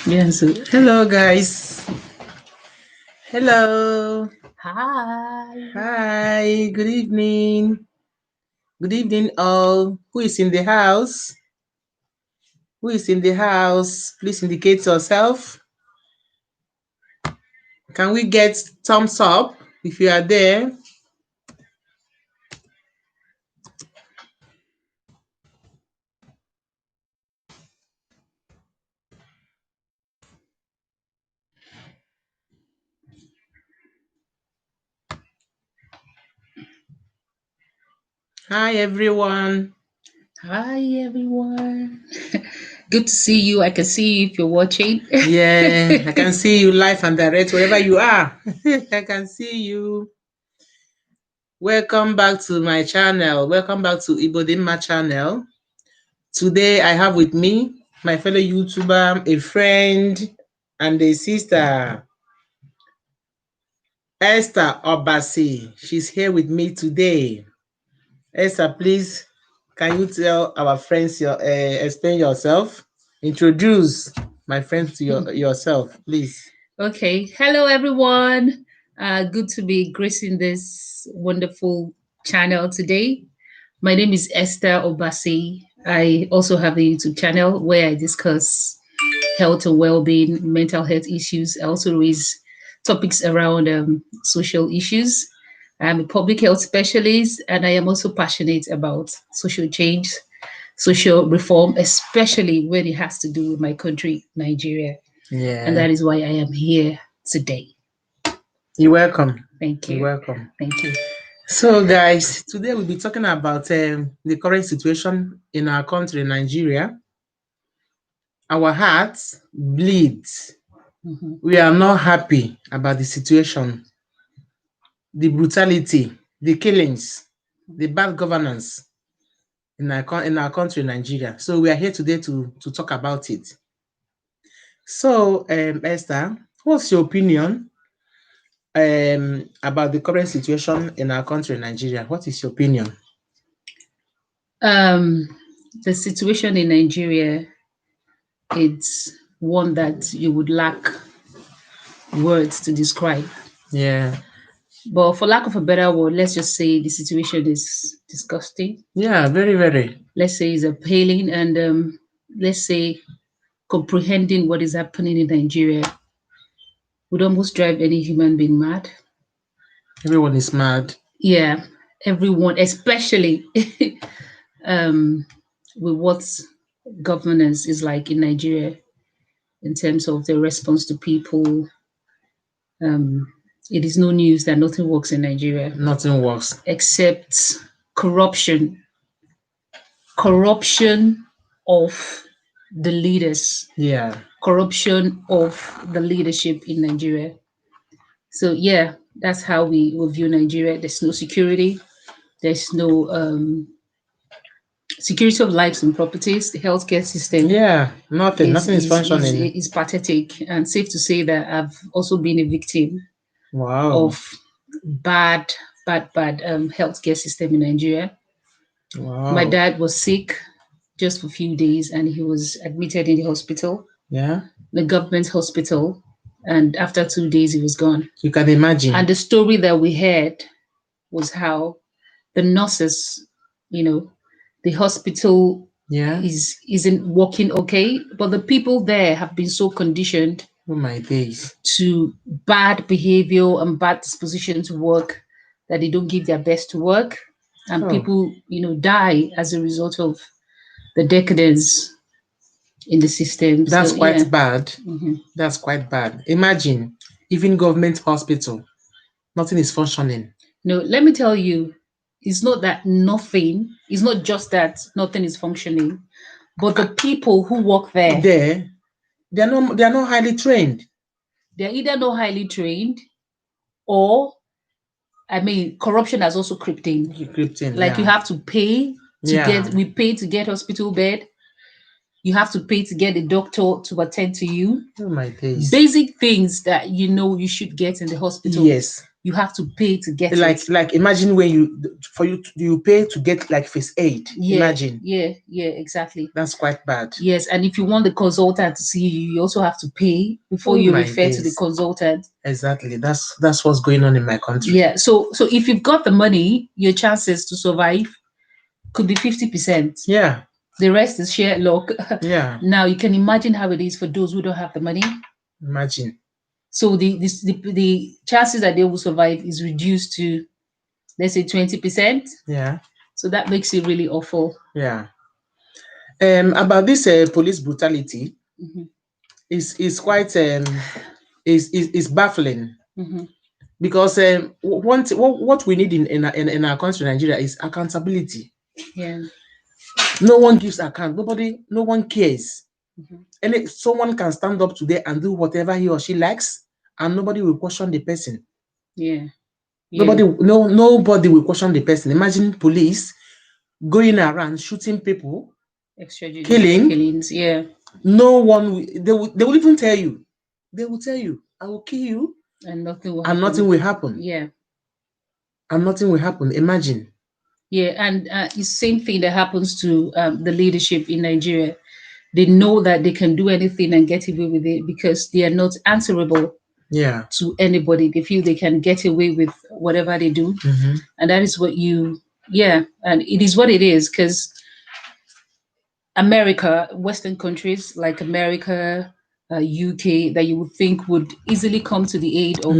Yes. Hello, guys. Hello. Hi. Hi. Good evening. Good evening, all. Who is in the house? Who is in the house? Please indicate yourself. Can we get thumbs up if you are there? Hi, everyone. Hi, everyone. Good to see you. I can see you if you're watching. Yeah, I can see you live and direct wherever you are. I can see you. Welcome back to my channel. Welcome back to Ibodimma channel. Today I have with me my fellow YouTuber, a friend, and a sister, Esther Obasi. She's here with me today. Esther, please, can you tell our friends explain yourself? Introduce my friends to yourself, please. Okay. Hello, everyone. Good to be gracing this wonderful channel today. My name is Esther Obasi. I also have a YouTube channel where I discuss health and well-being, mental health issues. I also raise topics around social issues. I'm a public health specialist, and I am also passionate about social change, social reform, especially when it has to do with my country, Nigeria. And Yeah, that is why I am here today. you're welcome. Thank You're you. welcome. Thank you. So, guys, today we'll be talking about the current situation in our country, Nigeria. Our hearts bleed. Mhm. We are not happy about the situation, the brutality, the killings, the bad governance in our country, Nigeria. So we are here today to talk about it. So, Esther, what's your opinion about the current situation in our country, Nigeria? What is your opinion? Um, the situation in Nigeria, it's one that you would lack words to describe. Yeah, But for lack of a better word, let's just say the situation is disgusting. yeah, very, very. Let's say it's appalling, and let's say comprehending what is happening in Nigeria would almost drive any human being mad. Everyone is mad. Yeah, everyone, especially um, with what governance is like in Nigeria in terms of the response to people. Um, it is no news that nothing works in Nigeria Nothing works. except corruption, corruption of the leaders, Yeah, corruption of the leadership in Nigeria. So yeah, that's how we view Nigeria. There's no security. There's no security of lives and properties. The healthcare system yeah, nothing. is Nothing is is is functioning. is pathetic, and safe to say that I've also been a victim Wow, of bad, bad healthcare system in Nigeria. My wow. dad was sick just for a few days, and he was admitted in the hospital, Yeah, the government hospital, and after 2 days he was gone. you can imagine. And the story that we heard was how the nurses, you know, the hospital Yeah. isn't working okay, but the people there have been so conditioned Oh my days. to bad behavior and bad disposition to work that they don't give their best to work, and Oh, people die as a result of the decadence in the system. that's So yeah. quite bad. Mhm. That's quite bad. Imagine, even government hospital, nothing is functioning. No, let me tell you, it's not that nothing, it's not just that nothing is functioning, but the Ah, people who work there, there, they are not highly trained. they're either not highly trained, or I mean, corruption has also crept in. Encrypting, Like you yeah. have to pay to Yeah. get, we pay to get hospital bed. You have to pay to get a doctor to attend to you. Oh my days. Basic things that you should get in the hospital, Yes. you have to pay to get it. Like imagine when you pay to get like first aid. Yeah, Imagine. yeah, exactly. That's quite bad. Yes, and if you want the consultant to see you, you also have to pay before Oh you my refer to the days. consultant. Exactly. That's what's going on in my country. Yeah. So if you've got the money, your chances to survive could be 50%. Yeah. The rest is sheer luck. Yeah. Now you can imagine how it is for those who don't have the money. Imagine. So the chances that they will survive is reduced to, let's say, 20%. Yeah. So that makes it really awful. Yeah. About this police brutality, Mm-hmm. is quite is baffling. Mm-hmm. Because what we need in our country, Nigeria, is accountability. Yeah. No one gives account. No one cares. Mm-hmm. And someone can stand up today and do whatever he or she likes, and nobody will question the person. Yeah. Nobody will question the person. Imagine police going around shooting people, Extrajudicial killings. Yeah. No one they will even tell you. They will tell you, I will kill you, and nothing will and happen. nothing will happen. Yeah. And nothing will happen. Imagine. Yeah, and it's the same thing that happens to the leadership in Nigeria. They know that they can do anything and get away with it because they are not answerable to anybody. They feel they can get away with whatever they do. Mm-hmm. And that is what and it is what it is, because America, Western countries like America, UK, that you would think would easily come to the aid of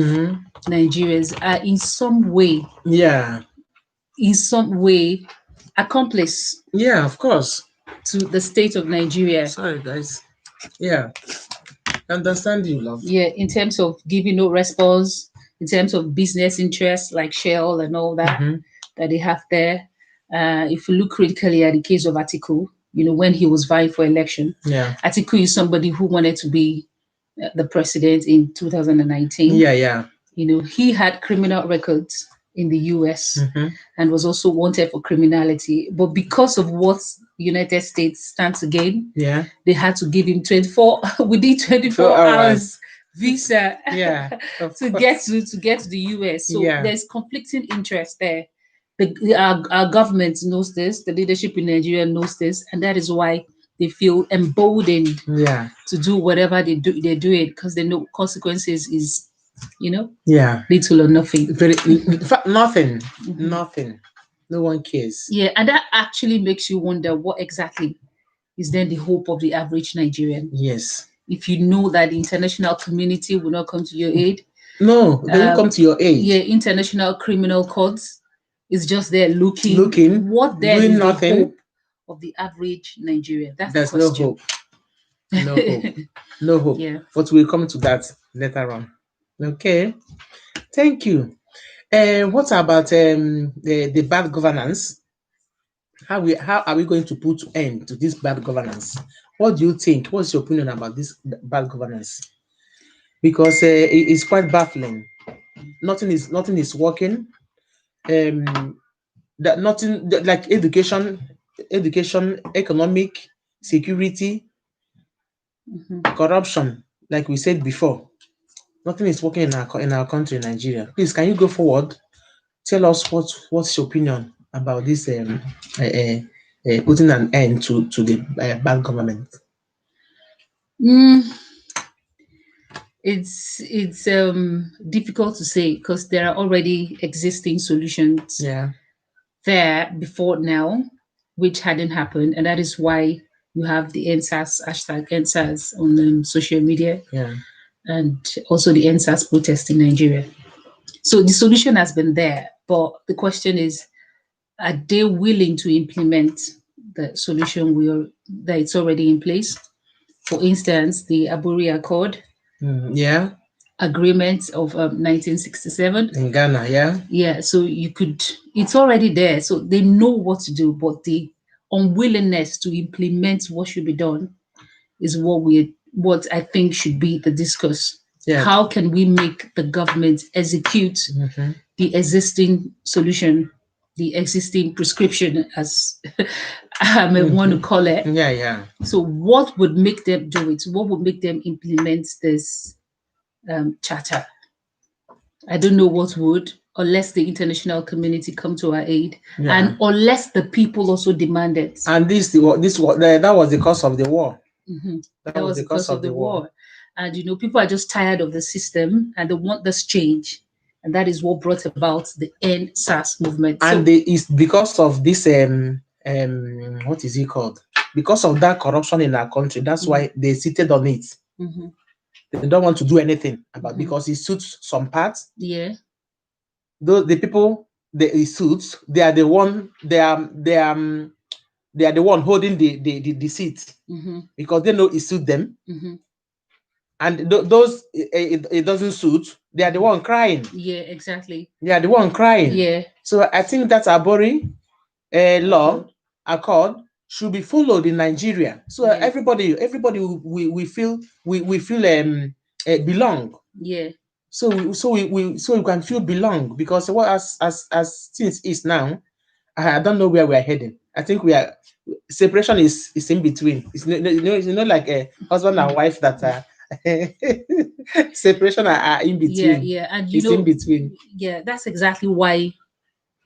Nigerians are in some way accomplice. Yeah, of course. To the state of Nigeria. Sorry, guys. Yeah. I understand you, love. Yeah, in terms of giving no response, in terms of business interests like Shell and all that that they have there. If you look critically at the case of Atiku, when he was vying for election, Atiku is somebody who wanted to be the president in 2019. Yeah. He had criminal records in the US and was also wanted for criminality. But because of what the United States stands to gain, they had to give him 24 hours visa to get to the US. So there's conflicting interest there. Our government knows this, the leadership in Nigeria knows this, and that is why they feel emboldened to do whatever they do. They do it because they know consequences is, little or nothing. In fact, nothing. Nothing. No one cares. Yeah, and that actually makes you wonder what exactly is then the hope of the average Nigerian. Yes. If you know that the international community will not come to your aid. No, they will come to your aid. Yeah, international criminal courts is just there looking. What then doing is nothing. The hope of the average Nigerian? There's no hope. No hope. No hope. Yeah. But we'll come to that later on. Okay. Thank you. What about the bad governance? How are we going to put end to this bad governance? What do you think? What's your opinion about this bad governance? Because it's quite baffling. Nothing is working. That nothing like education, economic, security, corruption. Like we said before, nothing is working in our country, Nigeria. Please, can you go forward? Tell us what's your opinion about this putting an end to the bad government. It's difficult to say because there are already existing solutions there before now, which hadn't happened, and that is why you have the NSAS hashtag NSAS on social media, and also the NSAS protest in Nigeria. So the solution has been there, but the question is, are they willing to implement the solution that it's already in place? For instance, the Aburi Accord. Agreement of 1967 in Ghana. Yeah, so it's already there, so they know what to do, but the unwillingness to implement what should be done is what I think should be the discourse. How can we make the government execute the existing solution, the existing prescription, as I may want to call it? So what would make them do it? What would make them implement this charter? I don't know what would, unless the international community come to our aid, Yeah. and unless the people also demand it. And that was the cause of the war. Mhm. That That was was the the cause cause of of the the war. war. And, people are just tired of the system and they want this change. And that is what brought about the End SARS movement. And it's because of this what is it called? Because of that corruption in our country, that's why they seated on it. Mhm. They don't want to do anything about Mhm. because it suits some parts. Yeah. Those the people it suits, they are the one they are the one holding the seat Mhm. because they know it suits them. Mhm. And those it doesn't suit, they are the one crying. Yeah, exactly. They are the one crying. Yeah. So I think that Abori law accord should be followed in Nigeria. So Yeah. everybody we feel we feel belong. Yeah. So we can feel belong because what as things is now, I don't know where we are heading. I think we are separation is in between. It's not like a husband and wife that are separation are in between. Yeah. And It's in between. yeah, that's exactly why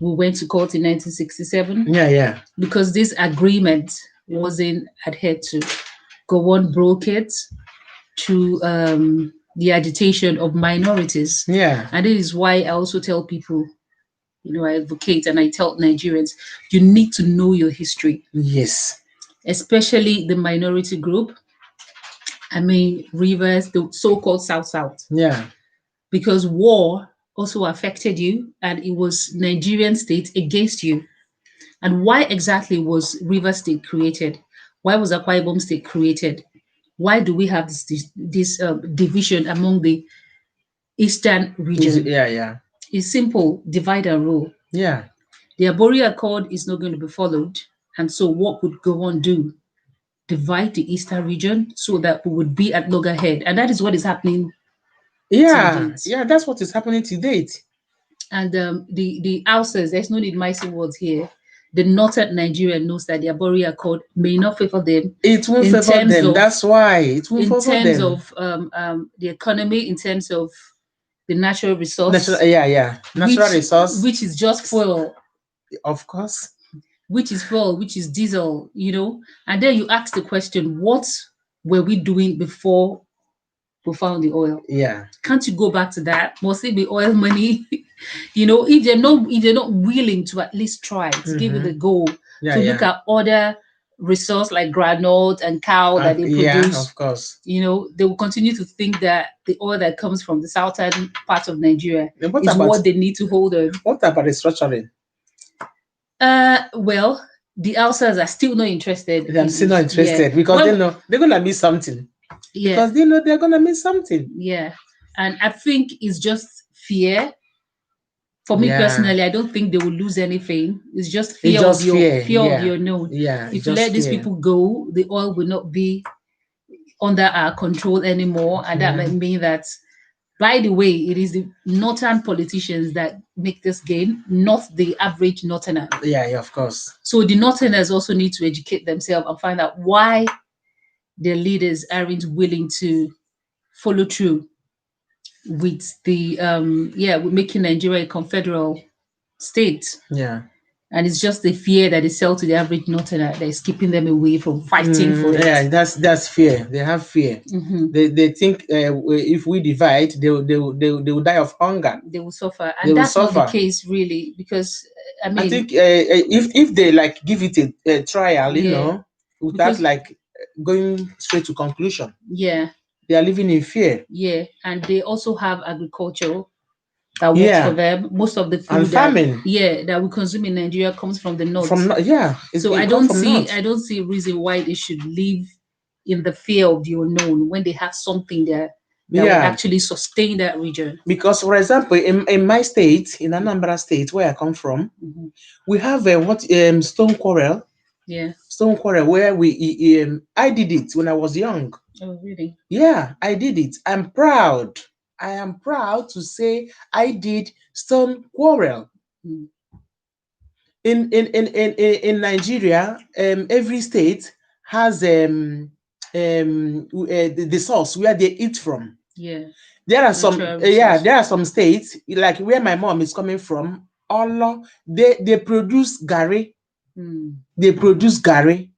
we went to court in 1967. Yeah. Because this agreement wasn't adhered to. Gowon broke it to the agitation of minorities. Yeah. And this is why I also tell people, I advocate and I tell Nigerians, you need to know your history, Yes. especially the minority group. I mean, Rivers, the so called South South. Yeah. Because war also affected you and it was Nigerian state against you. And why exactly was River State created? Why was Akwa Ibom State created? Why do we have this division among the eastern region? Yeah. It's simple: divide and rule. Yeah. The Abori Accord is not going to be followed, and so what would Gowon do? Divide the eastern region so that we would be at loggerhead, and that is what is happening Yeah. to date. Yeah. That's what is happening to date. And the Hausas, there's no need mixing words here. The northern Nigeria knows that the Abori Accord may not favor them. It won't in favor terms them. of That's why it won't in favor terms them. of the economy, in terms of the natural resource, Yeah. Natural resource, which is just fuel, of course. which is diesel, and then you ask the question, what were we doing before we found the oil? Yeah. Can't you go back to that? Must it be oil money? if they're not willing to at least try to give it a go, look at other resource like granite and cow that they produce. Yeah, of course. They will continue to think that the oil that comes from the southern part of Nigeria What is about- what they need to hold on. What about restructuring? Well, the Hausas are still not interested. They're still not interested because they know they're gonna miss something. Yeah. Because they know they're gonna miss something. Yeah. And I think it's just fear. For me personally, I don't think they will lose anything. It's just fear of the unknown. Yeah. If you let these people go, the oil will not be under our control anymore. And that might mean that, by the way, it is the northern politicians that make this gain, not the average northerner. Yeah, of course. So the northerners also need to educate themselves and find out why their leaders aren't willing to follow through with the with making Nigeria a confederal state. Yeah. And it's just the fear that they sell to the average northerner that is keeping them away from fighting for it. Yeah, that's fear. They have fear. They think if we divide, they will die of hunger. They will suffer, and that's not the case really. Because I think if they like give it a trial, without like going straight to conclusion. Yeah, they are living in fear. Yeah, and they also have agriculture that works for them. Most of the food and farming, that we consume in Nigeria comes from the north. So I don't see a reason why they should live in the fear of the unknown when they have something there that will actually sustain that region. Because, for example, in my state, in Anambra State, where I come from, we have stone quarrel. Yeah. Stone quarrel where I did it when I was young. Oh, really? Yeah, I did it. I'm proud. I am proud to say I did stone quarrel. In Nigeria, every state has the source where they eat from. Yeah. There are some, Natural yeah, resource. there are some states like where my mom is coming from. All they produce gari. They produce gari.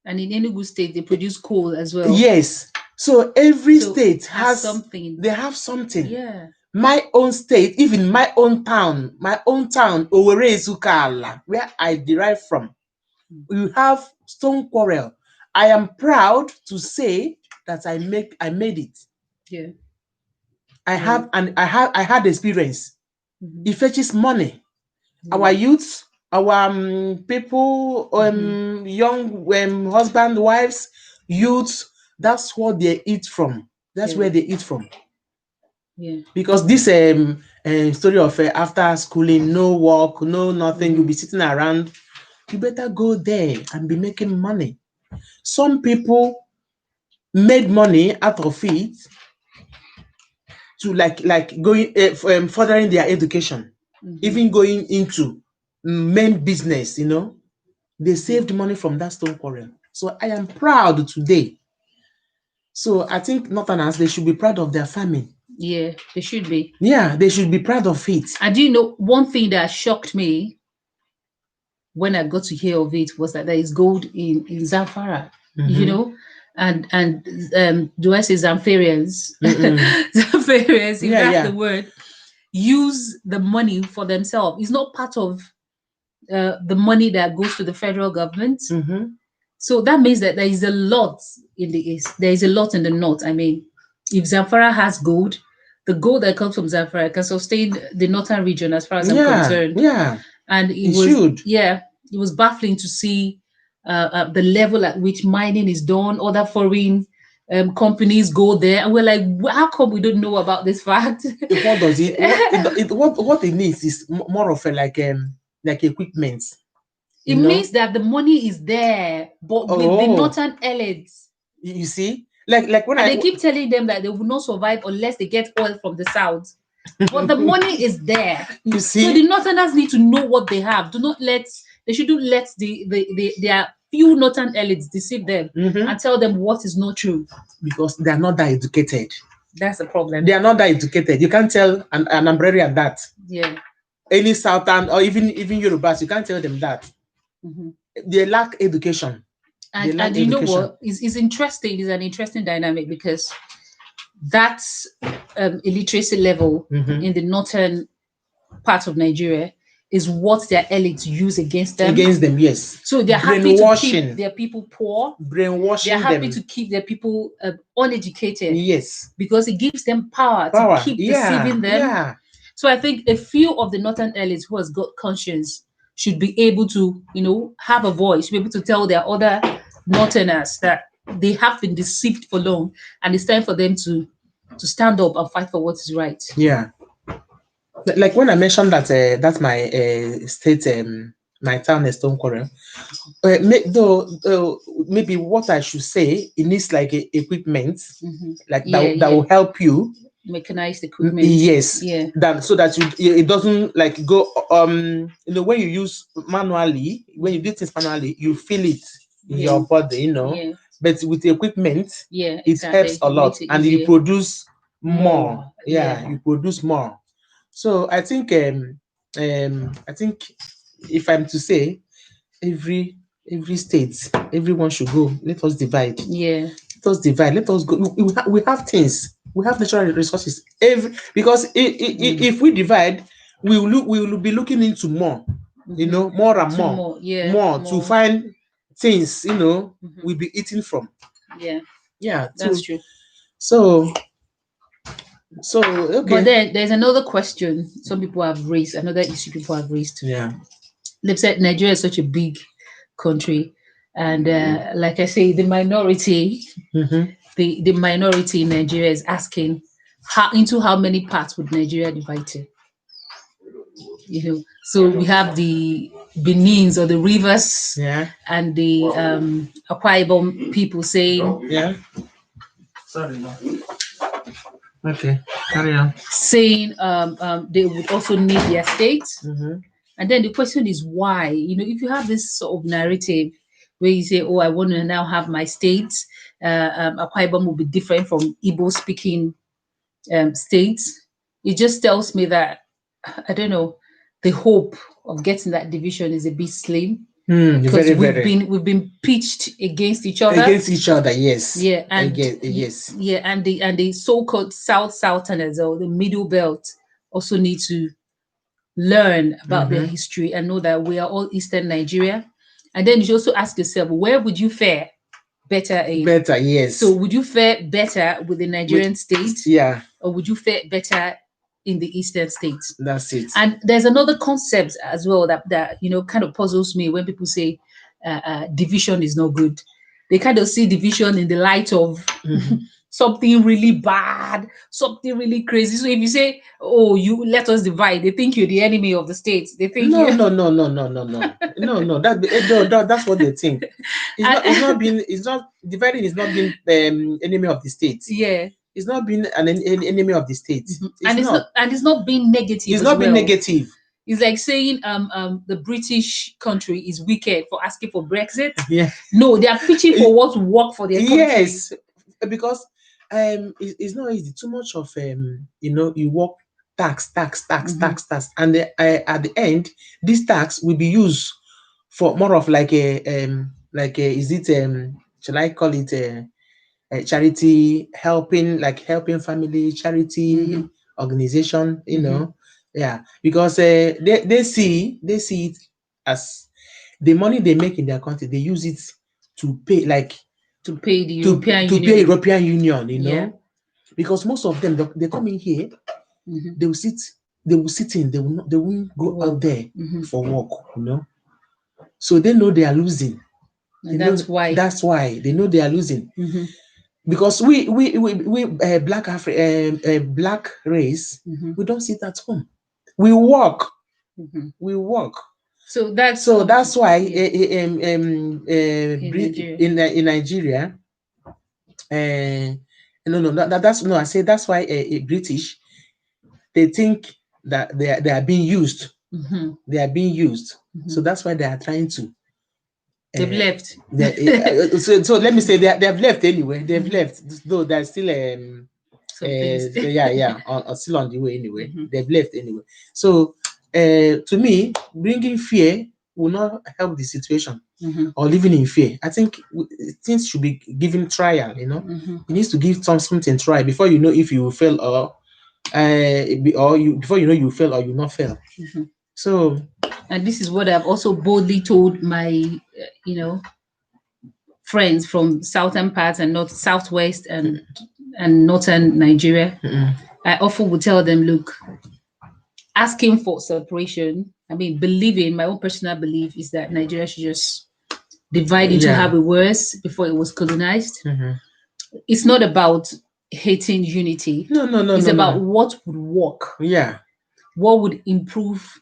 And in Enugu State, they produce coal as well. Yes. So every So state has has something. They have something. Yeah. My own state, even my own town, Owerri Ezukala, where I derive from, we have stone quarrel. I am proud to say that I made it. Yeah. I had experience. It fetches money. Our youths, our people, young husband, wives, youths, that's what they eat from. That's where they eat from. Yeah. Because this story of after schooling, no work, no nothing, you'll be sitting around. You better go there and be making money. Some people made money out of it to like going furthering their education, even going into main business. They saved money from that stone quarrel. So I am proud today. So I think Northerners, they should be proud of their farming. Yeah, they should be. Yeah, they should be proud of it. And do you know one thing that shocked me when I got to hear of it was that there is gold in Zamfara, and do I say Zamfarians? Zamfarians, if that's the word, use the money for themselves. It's not part of the money that goes to the federal government. So that means that there is a lot in the east. There is a lot in the north. I mean, if Zamfara has gold, the gold that comes from Zamfara can sustain the northern region as far as I'm concerned. Yeah. And it was baffling to see the level at which mining is done. Other foreign companies go there, and we're like, how come we don't know about this fact? What does it? What it needs is more of a like equipment. It means that the money is there, but with the northern elites. You see, like when they keep telling them that they will not survive unless they get oil from the south. But the money is there. You see, so the northerners need to know what they have. They shouldn't let their few northern elites deceive them and tell them what is not true. Because they are not that educated. That's the problem. They are not that educated. You can't tell an Umbrella that. Yeah. Any Southern or even Yorubas, you can't tell them that. They lack education. And you know what? It's interesting. It's an interesting dynamic because that illiteracy level in the northern part of Nigeria is what their elites use against them. Yes. So they're happy to keep their people poor. Brainwashing them. They're happy to keep their people uneducated. Yes. Because it gives them power to keep deceiving them. Yeah. So I think a few of the northern elites who has got conscience should be able to, have a voice, be able to tell their other northerners that they have been deceived for long, and it's time for them to stand up and fight for what is right. Yeah. Like when I mentioned that that's my state, my town is Stone Quarrel. Maybe what I should say, it needs like equipment, like that will help you. Mechanized equipment. Yes. Yeah. So that it doesn't like go when you use manually, when you do things manually, you feel it in your body, Yeah. But with the equipment, it helps a lot, and you produce more. Yeah, you produce more. So I think if I'm to say, every state, everyone should go. Let us divide. Yeah. Let us divide. Let us go. We have things. We have natural resources. Because if we divide, we will be looking into more. More and more. More to find things. We'll be eating from. Yeah. Yeah. That's true. So okay. But then there's another question some people have raised, another issue people have raised. Yeah. They've said Nigeria is such a big country, and like I say, the minority, the minority in Nigeria is asking into how many parts would Nigeria divide to? So we have the Benins or the Rivers, and the Akwa Ibom people saying, Sorry. Okay, carry on. Saying they would also need their state. And then the question is why? If you have this sort of narrative where you say, oh, I want to now have my state. Akwa Ibom will be different from Igbo speaking states. It just tells me that, I don't know, the hope of getting that division is a bit slim, because we've been pitched against each other. Against each other, yes. Yeah, and yes. Yeah, and the so-called Southerners, or the Middle Belt, also need to learn about their history and know that we are all Eastern Nigeria. And then you should also ask yourself, where would you fare better in? Better, yes. So would you fare better with the Nigerian state? Yeah. Or would you fare better in the Eastern states? That's it. And there's another concept as well that kind of puzzles me when people say division is not good. They kind of see division in the light of something really bad, something really crazy. So if you say, "Oh, you let us divide," they think you're the enemy of the state. They think no. That's what they think. It's not dividing. Is not being enemy of the state. Yeah. It's not being an enemy of the state. It's not being negative. It's not being negative. It's like saying the British country is wicked for asking for Brexit. Yeah. No, they are pitching for what work for their country. Yes, because it's not easy. Too much of you work tax, and at the end, this tax will be used for more of like shall I call it a charity, helping family, charity organization, you know. Yeah, because they see it as the money they make in their country, they use it to pay the European Union, you know. Yeah. Because most of them they come in here, they will sit in, they won't go out there for work, you know. So they know they are losing. And that's why they know they are losing. Because we black black race, we don't sit at home. We work. We work. So that's why in Nigeria, I say that's why British, they think that they are being used. They are being used. So that's why they are trying to. They've left. So let me say they have left anyway. They've left, though they're still still on the way anyway. They've left anyway. So to me, bringing fear will not help the situation, or living in fear. I think things should be given trial. You know, you need to give something try before you know if you will fail or before you know you fail or you not fail. So. And this is what I've also boldly told my, friends from southern parts and southwest and northern Nigeria. I often would tell them, look, asking for separation, my own personal belief is that Nigeria should just divide into how it was before it was colonized. It's not about hating unity. No. It's about what would work. Yeah. What would improve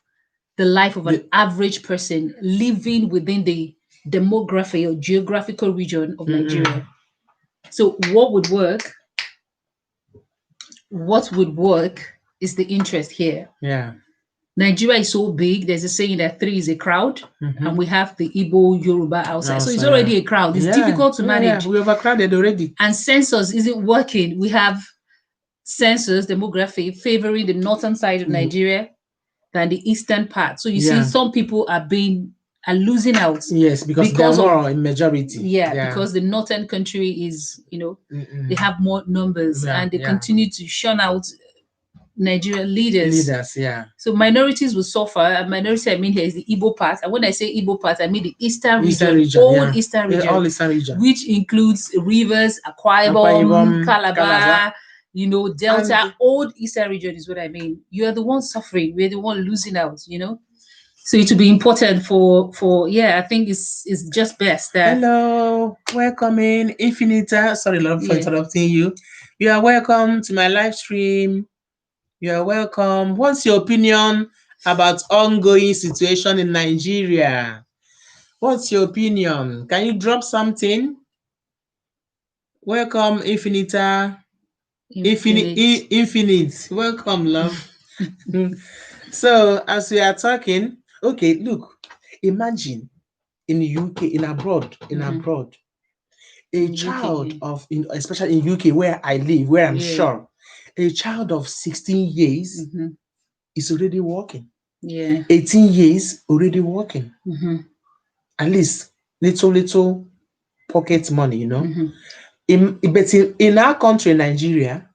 the life of an average person living within the demography or geographical region of Nigeria. So what would work? What would work is the interest here. Yeah. Nigeria is so big. There's a saying that 3 is a crowd, and we have the Igbo, Yoruba outside. So it's already a crowd. It's difficult to manage. Yeah. We're overcrowded already. And census isn't working. We have census demography favoring the northern side of Nigeria than the eastern part. So you see some people are losing out. Yes, because they're more in majority. Yeah, because the northern country is, they have more numbers and they continue to shun out Nigerian leaders. So minorities will suffer. And minority I mean here is the Igbo part. And when I say Igbo part, I mean the eastern region, Eastern region. All Eastern region. Which includes Rivers, Akwa Ibom, Calabar, Delta, old Eastern region is what I mean. You're the one suffering. We're the one losing out, So it would be important for I think it's just best that. Hello, welcome in Infinita. Sorry, love, for interrupting you. You are welcome to my live stream. You are welcome. What's your opinion about ongoing situation in Nigeria? What's your opinion? Can you drop something? Welcome, Infinita. Infinite. Welcome, love. So as we are talking, okay, look, imagine in the UK, in abroad, a In child UK. of, especially in UK where I live, where I'm Yeah. sure, a child of 16 years is already working. Yeah. 18 years already working. At least little pocket money, you know. But in our country, Nigeria,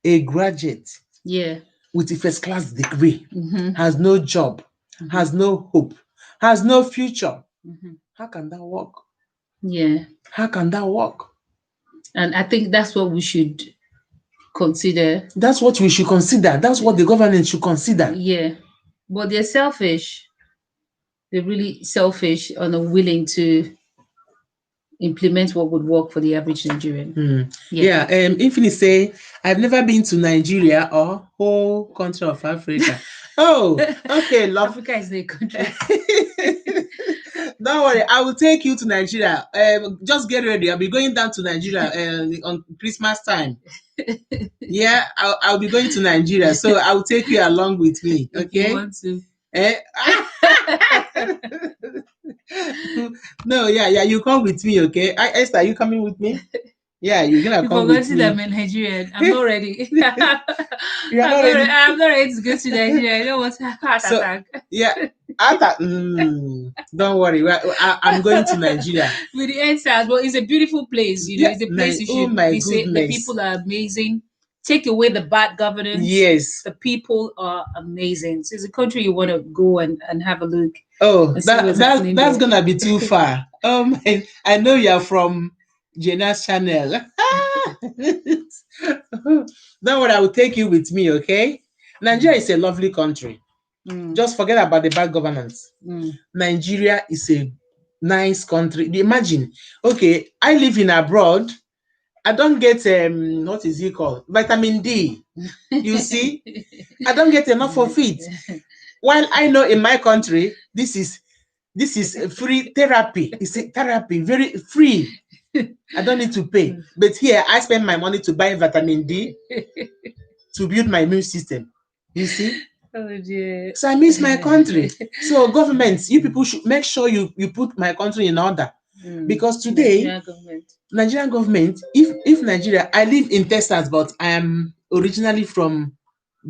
a graduate Yeah. with a first class degree has no job, has no hope, has no future. How can that work? Yeah. How can that work? And I think that's what we should consider. That's what we should consider. That's what the government should consider. Yeah. But they're selfish. They're really selfish and unwilling to implement what would work for the average Nigerian. Yeah. Infinite say, I've never been to Nigeria or whole country of Africa. Oh, okay, love. Africa is a country. Don't worry, I will take you to Nigeria. Just get ready. I'll be going down to Nigeria on Christmas time. Yeah, I'll be going to Nigeria, so I will take you along with me. Okay. If you want to. No, yeah, you come with me, okay? Esther, are you coming with me? Yeah, you're gonna come with me. I'm a Nigerian. I'm not ready. You're not ready. I'm not ready to go to Nigeria. I don't want to heart attack. Yeah, don't worry. I'm going to Nigeria with the NSAS. But it's a beautiful place. You know, Yeah, it's a place you should. oh my visit. The goodness. people are amazing. Take away the bad governance. Yes, the people are amazing. So it's a country you want to go and have a look. Oh, and see what's happening that's there. gonna be too far. I know you're from Jena's channel. Don't worry, I will take you with me, okay? Nigeria is a lovely country. Just forget about the bad governance. Nigeria is a nice country. Imagine, okay, I live in abroad. I don't get what is it called? Vitamin D. You see, I don't get enough of it. While I know in my country, this is free therapy. It's a therapy, very free. I don't need to pay. But here, I spend my money to buy vitamin D to build my immune system. You see? Oh dear. So I miss my country. So governments, you people should make sure you put my country in order. Because today, Nigerian government, if Nigeria, I live in Texas, but I am originally from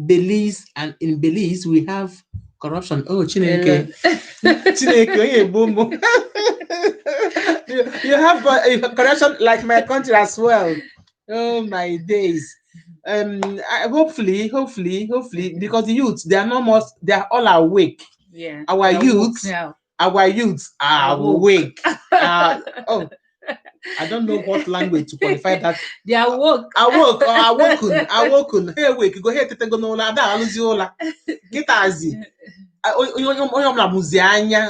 Belize, and in Belize we have corruption. Oh, Chineke. Chineke, boom. You have corruption like my country as well. Oh my days. Hopefully, because the youth, they are all awake. Yeah. Our youth are awake. Oh, I don't know what language to qualify that. They are woke. Awoke or awoken. Hey, wake, go ahead, go no la da aluziola. Kitazi.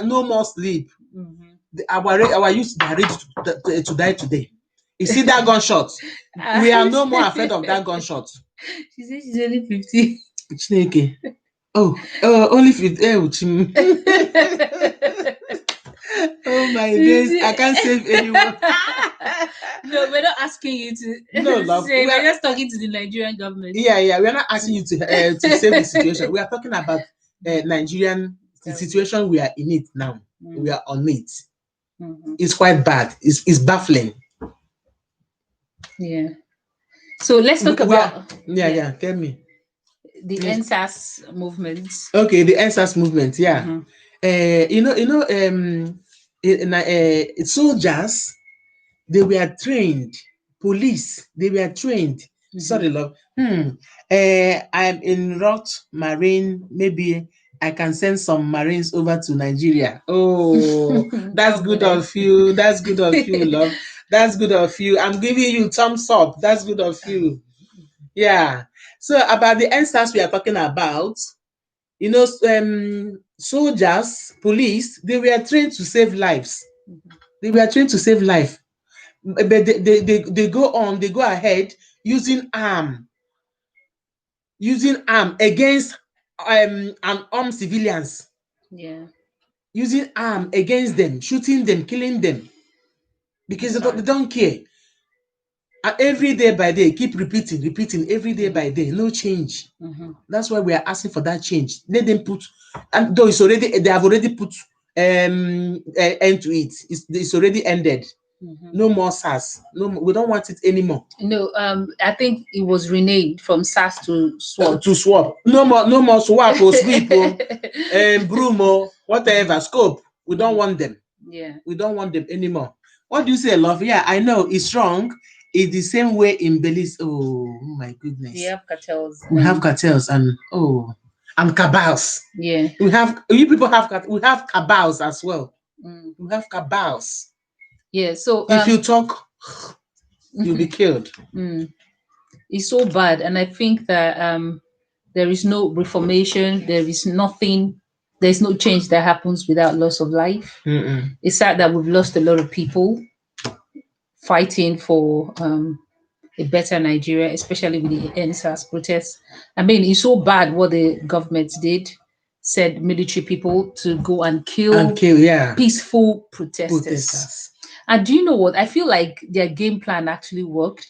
No more sleep. Our youth are ready to die today. You see that gunshot? We are no more afraid of that gunshot. She said she's only 50. Chineke. Only 50. Oh my days, I can't save anyone. No, we're not asking you to. No, love. We're just talking to the Nigerian government. Yeah, we're not asking you to save the situation. We are talking about Nigerian the situation we are in it now. We are on it. It's quite bad. It's baffling. Yeah. So let's talk about. Tell me. The NSAS movement. Okay, the NSAS movement. Yeah. Soldiers, they were trained. Police, they were trained. Sorry, love. I'm in Roth Marine. Maybe I can send some Marines over to Nigeria. Oh, that's good of you. That's good of you, love. That's good of you. I'm giving you thumbs up. That's good of you. Yeah. So about the NSAS we are talking about, soldiers, police, they were trained to save lives. They were trained to save life. But they go ahead using arm against unarmed civilians. Yeah. Using arm against them, shooting them, killing them. Because they don't care. And every day by day, keep repeating, every day by day, no change. That's why we are asking for that change. Let them put, and though they have already put end to it. It's already ended. Mhm. No more SARS. No, we don't want it anymore. No, I think it was renamed from SARS to SWOT. To swap. No more swap or sweep or broom or whatever scope. We don't want them. Yeah. We don't want them anymore. What do you say, love? Yeah, I know it's wrong. It's the same way in Belize. Oh my goodness. We have cartels. We have cartels and cabals. Yeah. You people we have cabals as well. Mm. We have cabals. Yeah. So if you talk, you'll be killed. It's so bad, and I think that there is no reformation. There is nothing. There's no change that happens without loss of life. It's sad that we've lost a lot of people fighting for a better Nigeria, especially with the NSAS protests. I mean, it's so bad what the government did, said military people to go and kill peaceful protesters. And do you know what? I feel like their game plan actually worked,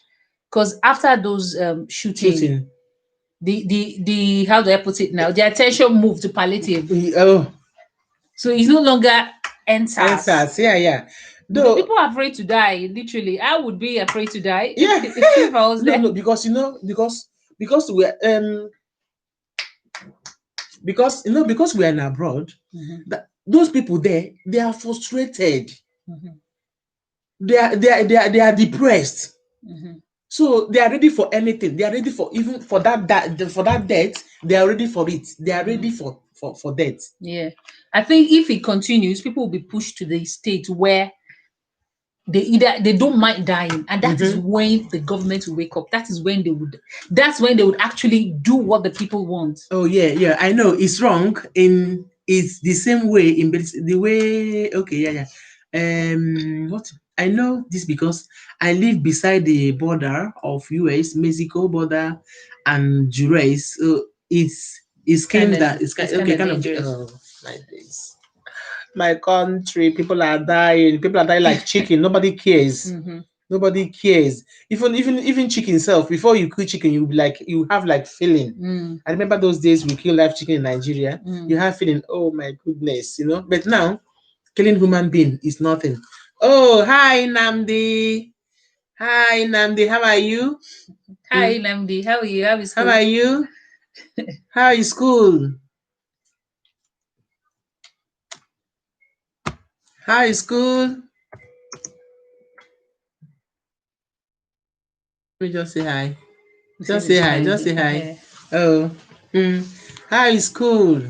because after those shooting, the how do I put it now? The attention moved to palliative. So it's no longer NSAS. Yeah. Though people are afraid to die. Literally, I would be afraid to die. Yeah. If I was there. No, because because we are in abroad, those people there, they are frustrated. They are depressed. So they are ready for anything. They are ready for even for that death. They are ready for it. They are ready for death. Yeah, I think if it continues, people will be pushed to the state where they don't mind dying, and that is when the government will wake up. That's when they would actually do what the people want. Oh yeah, I know it's wrong. It's the same way in the way. Okay, yeah. What I know this because I live beside the border of US, Mexico border, and Juarez. So it's kind of my days. My country, people are dying. People are dying like chicken. Nobody cares. Nobody cares. Even chicken itself. Before you kill chicken, you have like feeling. I remember those days we kill live chicken in Nigeria. You have feeling. Oh my goodness, But now, killing human being is nothing. Oh, hi Namdi. Hi Namdi. How are you? Hi Namdi. How are you? How is school? How are you? How is school? How is school? Let me just say hi. Just say hi. Just say hi. Oh. How is school?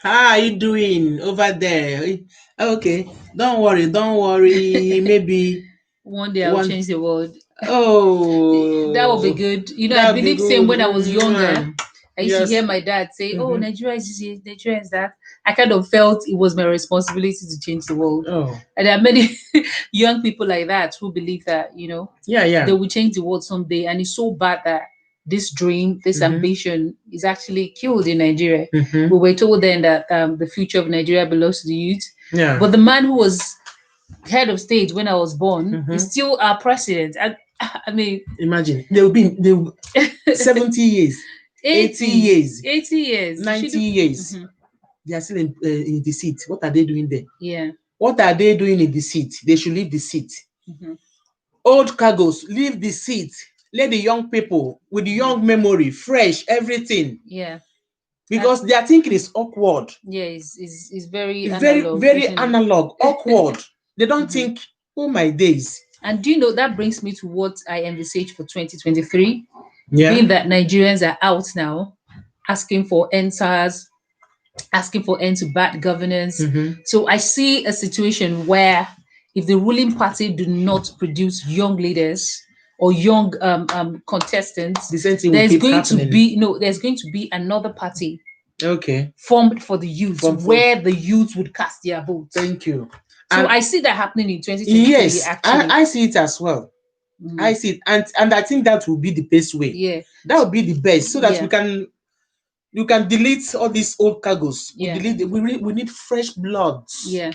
How are you doing over there? Okay. Don't worry. Maybe one day I'll change the world. Oh, that would be good. I believe same when I was younger. I used to hear my dad say, "Oh, Nigeria is this, Nigeria is that." I kind of felt it was my responsibility to change the world. And there are many young people like that who believe that, they will change the world someday. And it's so bad that this dream, this ambition is actually killed in Nigeria. We were told then that the future of Nigeria belongs to the youth. Yeah. But the man who was head of state when I was born is still our president. I mean, imagine they will be 70 years. 80 years, 90 years. They are still in the seat. What are they doing there? Yeah. What are they doing in the seat? They should leave the seat. Old cargoes, leave the seat. Let the young people with the young memory, fresh, everything. Yeah. Because their thinking is awkward. Yeah, it's very analog. Very analog, awkward. They don't think, oh my days. And do you know that brings me to what I envisage for 2023? Yeah. Being that Nigerians are out now asking for NSAS, asking for end to bad governance. So I see a situation where if the ruling party do not produce young leaders or young contestants, there's going to be another party formed for the youth, where the youth would cast their votes. Thank you. So I see that happening in 2023. Yes, actually. I see it as well. I see it, and I think that will be the best way. Yeah, that would be the best, so that you can delete all these old cargoes. Yeah, we need fresh blood. Yeah,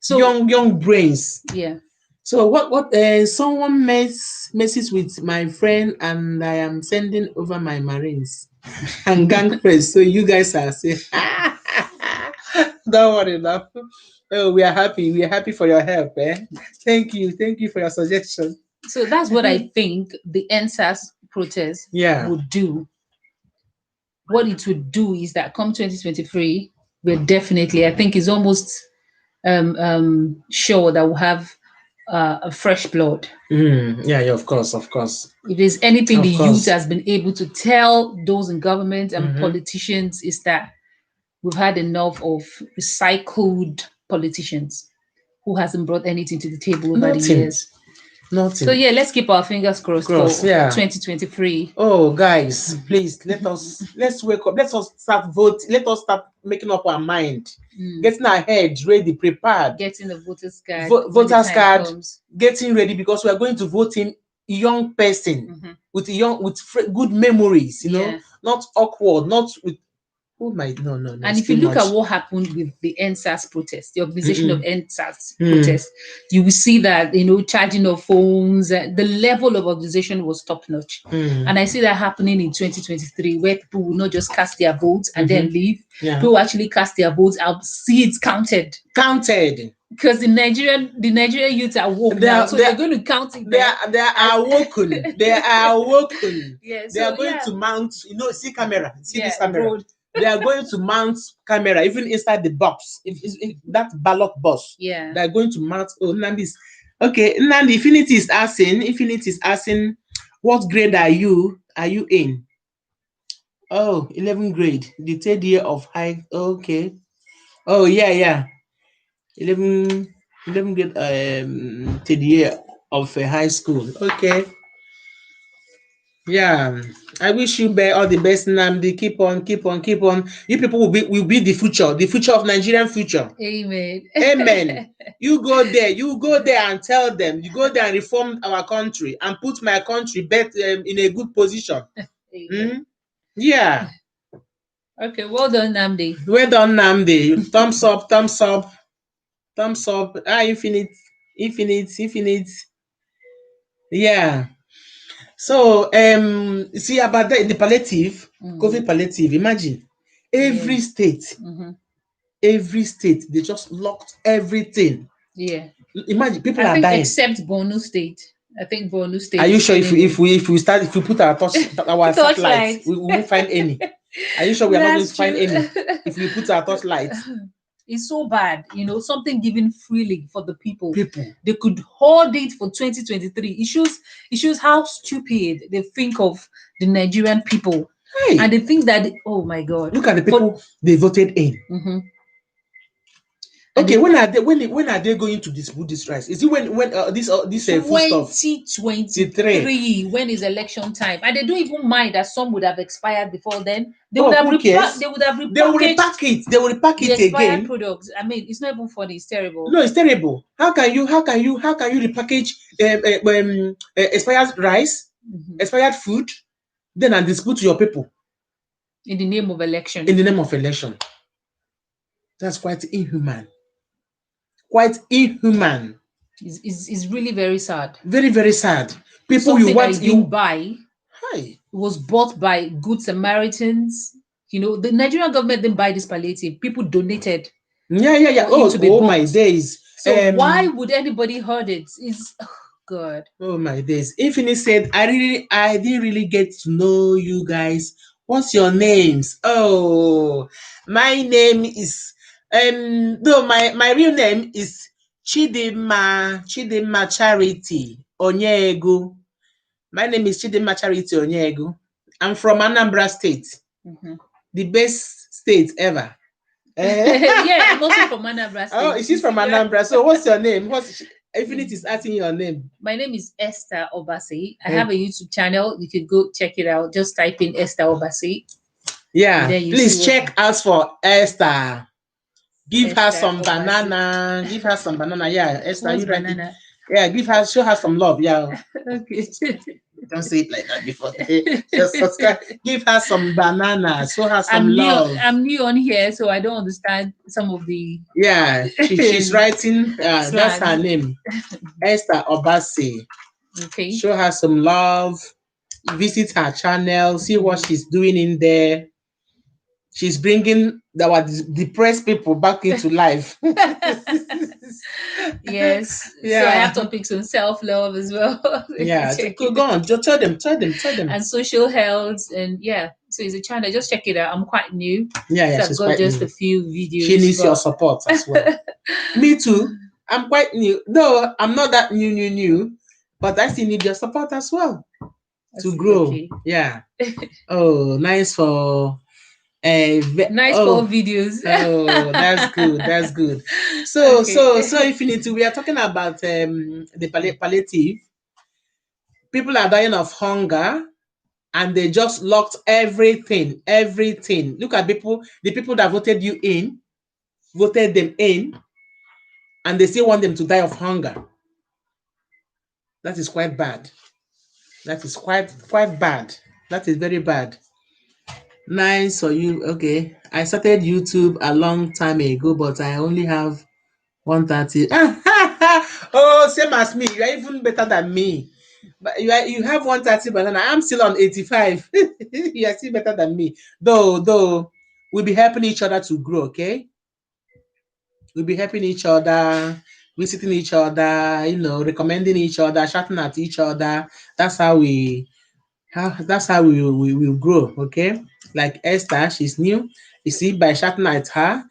so young brains. Yeah. So what someone messes with my friend, and I am sending over my Marines and gang press. So you guys are saying, Don't worry now. Oh, we are happy. We are happy for your help. Eh? Thank you. Thank you for your suggestion. So that's what I think the NSAS protest Yeah. would do. What it would do is that come 2023, we're definitely, I think, is almost sure that we'll have a fresh blood. Yeah, yeah, of course, of course. If there's anything Of the youth course. has been able to tell those in government and Mhm. politicians is that we've had enough of recycled politicians who hasn't brought anything to the table over the Nothing. years. Nothing. So yeah, let's keep our fingers crossed Cross, for yeah. 2023. Oh, guys, please let's wake up. Let us start voting. Let us start making up our mind, getting our head ready, prepared, Getting the voters card when the voters time card, comes. getting ready because we are going to vote in young person with good memories. You know, Yeah. not awkward, not with. Oh my, no. And it's if you too look much. at what happened with the NSAS protest, the organization of NSAS Mm. protest, you will see that, charging of phones, the level of organization was top notch. And I see that happening in 2023, where people will not just cast their votes and then leave. Yeah. People actually cast their votes out, see it counted. Because the Nigerian youth are woke now, so they're going to count it. They are awoken. They are awoken. Yeah, They are going to mount, see camera. See this camera. They are going to mount camera, even inside the box. If that ballot box. Yeah. They are going to mount. Oh, Nandi. Okay, Nandi, Infinity is asking, what grade are you in? Oh, 11th grade. The third year of high. Okay. Oh, yeah. 11 grade, third year of high school. Okay. Yeah, I wish you all the best, Namdi. Keep on. You people will be the future of Nigerian future. Amen. Amen. You go there and tell them. You go there and reform our country and put my country back in a good position. Yeah. Okay, well done, Namdi. Well done, Namdi. Thumbs up. Infinite. Yeah. So see about the palliative, COVID palliative. Imagine every state, they just locked everything. Yeah. Imagine people are dying. Except Borno State. I think Borno State. Are you sure if we put our satellites, we won't find any? Are you sure we are not going to find any if we put our torchlights? It's so bad, something given freely for the people. They could hold it for 2023. It shows how stupid they think of the Nigerian people. Hey. And they think that, oh my God. Look at the people they voted in. Okay, when are they going to distribute this rice? Is it when this 2023 when is election time? And they don't even mind that some would have expired before then. They would have repacked it. They will repack it again. Products. I mean, it's not even funny. It's terrible. No, it's terrible. How can you repackage expired rice, expired food, then and distribute to your people in the name of election? That's quite inhuman. It's really very sad. Very, very sad. People something you buy. Hi. Was bought by Good Samaritans. The Nigerian government didn't buy this palliative. People donated. Yeah. Oh my days. So why would anybody heard it? God. Oh my days. Infinite said, I didn't really get to know you guys. What's your names? Oh, my name is no, my real name is Chidimma Charity Onyegu. My name is Chidimma Charity Onyegu. I'm from Anambra State, the best state ever. Yeah, I'm also from Anambra State. Oh, she's from Anambra. So what's your name? Infinite is asking your name. My name is Esther Obasi. I have a YouTube channel. You could go check it out. Just type in Esther Obasi. Yeah, please check us for Esther. Give her some banana. Give her some banana. Yeah, Esther, you banana? Yeah, show her some love. Yeah. Okay. Don't say it like that before. Just subscribe. Give her some banana. Show her some love. I'm new on here, so I don't understand some of the. Yeah, she's writing. That's her name, Esther Obasi. Okay. Show her some love. Visit her channel. See what she's doing in there. She's bringing our depressed people back into life. Yes. Yeah. So I have topics on self-love as well. Yeah. Check Go it on. Just tell them. and social health, and yeah, so it's a channel. Just check it out. I'm quite new, Yeah, so I've she's got quite just new. a few videos. She needs your support as well. Me too. I'm quite new. Though I'm not that new, but I still need your support as well to grow. Okay. Yeah. Oh, nice for Nice for videos. Oh, that's good. That's good. So, Okay. so Infinity, we are talking about the palliative. People are dying of hunger, and they just locked everything. Look at the people that voted them in, and they still want them to die of hunger. That is quite bad. That is quite bad. That is very bad. Nice for you. Okay. I started YouTube a long time ago, but I only have 130. Oh, same as me. You are even better than me. But you have 130 banana. I'm still on 85. You are still better than me. Though we'll be helping each other to grow, okay? We'll be helping each other, visiting each other, recommending each other, shouting at each other. That's how we will grow, okay? Like Esther, she's new. You see, by shouting at her,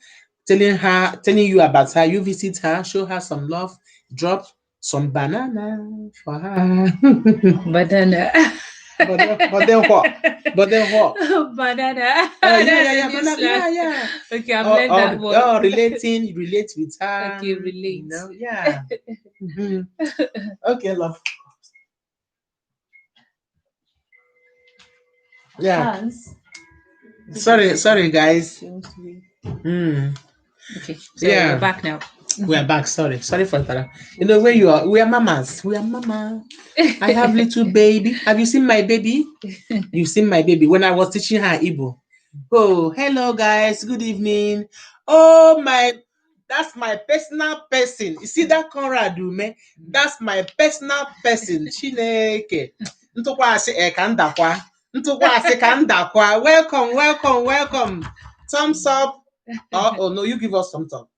telling you about her, you visit her, show her some love, drop some banana for her. Banana. But then what? Banana. Yeah. Okay, I've learned that one. Relate with her. Okay, relate. Yeah. Okay, love. Yeah. Hans. Sorry, guys. Okay, so we're back now. We are back. Sorry for that. You know where you are. We are mamas. I have little baby. Have you seen my baby? You've seen my baby when I was teaching her Igbo. Oh, hello guys. Good evening. Oh my, that's my personal person. You see that Conrad Ume? That's my personal person. Chineke. Ntụkwasị ka ndakwa. Ntụkwasị ka ndakwa. Welcome. Thumbs up. Oh no, you give us thumbs up.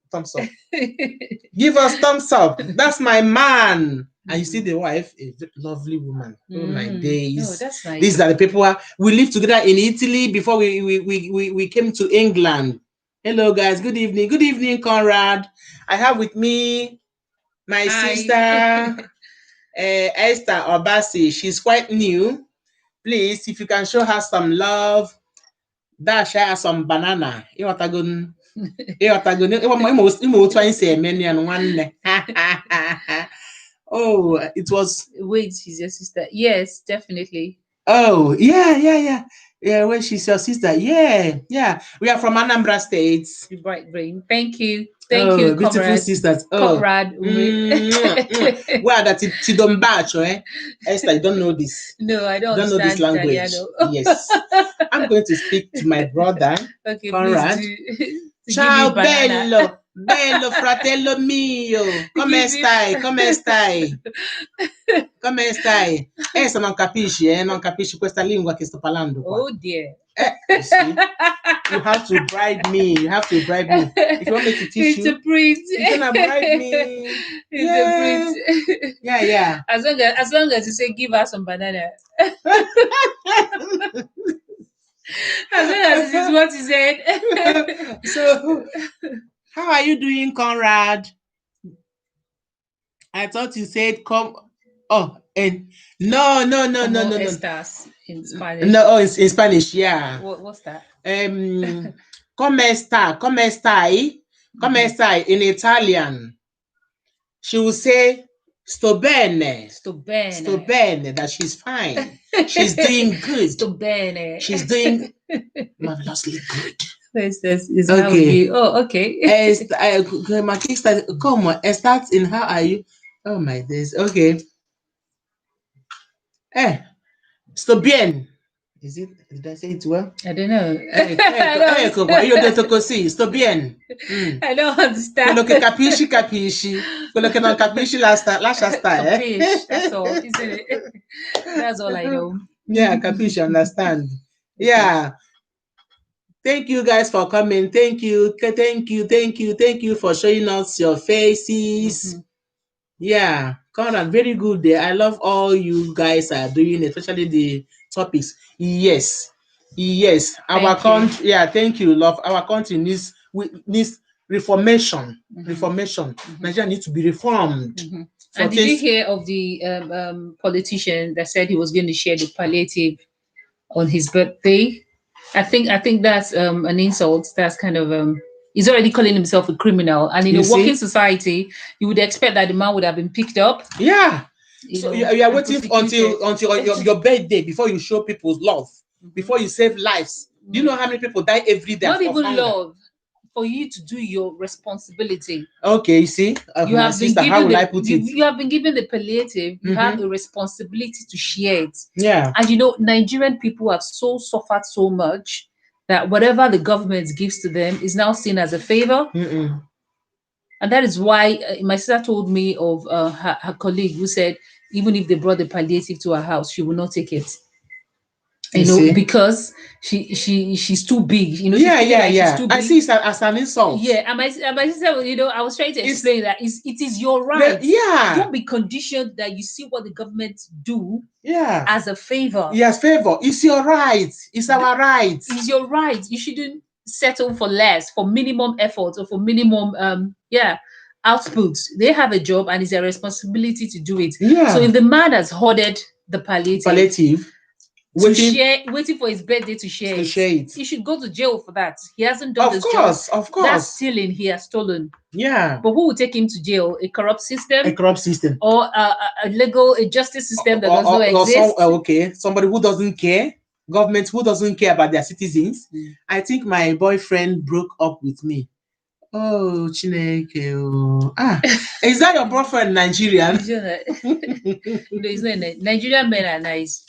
Give us thumbs up. That's my man. And you see the wife, a lovely woman. Oh my days. Oh, that's nice. These are the people we lived together in Italy before we came to England. Hello guys, good evening. Good evening, Conrad. I have with me my sister Esther Obasi. She's quite new. Please, if you can show her some love, dash her some banana. Oh, it was. Wait, she's your sister. Yes, definitely. Oh, yeah. Well, she's your sister. Yeah. We are from Anambra State. The bright brain. Thank you, beautiful comrade. Sisters. Comrade. Well, that's it. Esther, you don't know this. No, I don't know this language. Yes. I'm going to speak to my brother, okay, Conrad. Ciao, bello fratello mio. Come stai? Se non capisci questa lingua che sto parlando qua. Oh dear. You see? You have to bribe me. If you want me to teach you, you're gonna bribe me. Yeah. As long as you say give us some banana. As long as this is what you said. So, how are you doing, Conrad? I thought you said come. Oh, and no. Estás in Spanish. No, in Spanish, yeah. What's that? Come stai? In Italian. She will say sto bene, that she's fine. She's doing good. Sto bene. She's doing marvelously good. Okay. Oh, okay. My kids start. Come on, it starts in how are you? Oh my days. Okay. Sto bien. Is it? Did I say it well? I don't know. Sto bien. I don't understand. Quello che capisci. Quello che non capisci lascia stare. That's all, isn't it? That's all I know. Yeah, capisci, understand. Yeah. Thank you guys for coming. Thank you. Thank you. Thank you. Thank you for showing us your faces. Yeah, Conrad, very good there. I love all you guys are doing, especially the topics. Yes, yes. Our Thank you. country, yeah, thank you, love. Our country needs reformation. Reformation. Nigeria needs to be reformed. So And did you things, hear of the politician that said he was going to share the palliative on his birthday? I think that's an insult. That's kind of he's already calling himself a criminal. And in You a working see? society, you would expect that the man would have been picked up. Yeah. So you are and waiting prosecuted. until your birthday before you show people's love, before you save lives. Do you know how many people die every day Not of even hunger? love, for you to do your responsibility. Okay, you see, You my have been sister, how given will I the put you, it? you have been given the palliative. You have a responsibility to share it. Yeah. And you know, Nigerian people have so suffered so much that whatever the government gives to them is now seen as a favor. And that is why my sister told me of her colleague who said even if they brought the palliative to her house, she will not take it. You know, see? because she's too big. You know, Yeah, she's yeah, like she's yeah. too I big. see it as an insult. Yeah, and my sister, you know, I was trying to explain that it is your right. Yeah. Don't be conditioned that you see what the government do Yeah. as a favor. Yes, favor. It's your right. It's our right. It's your right. You shouldn't settle for less, for minimum effort or for minimum output. They have a job and it's their responsibility to do it. Yeah. So if the man has hoarded the palliative waiting for his birthday to share it, he should go to jail for that. He hasn't done his job. Of course. That's stealing. He has stolen. Yeah. But who will take him to jail? A corrupt system? A corrupt system. Or a justice system that does not exist? Okay, somebody who doesn't care. Government who doesn't care about their citizens. I think my boyfriend broke up with me. Oh, Chineke. Is that your boyfriend Nigerian? No, he's not. Nigerian men are nice.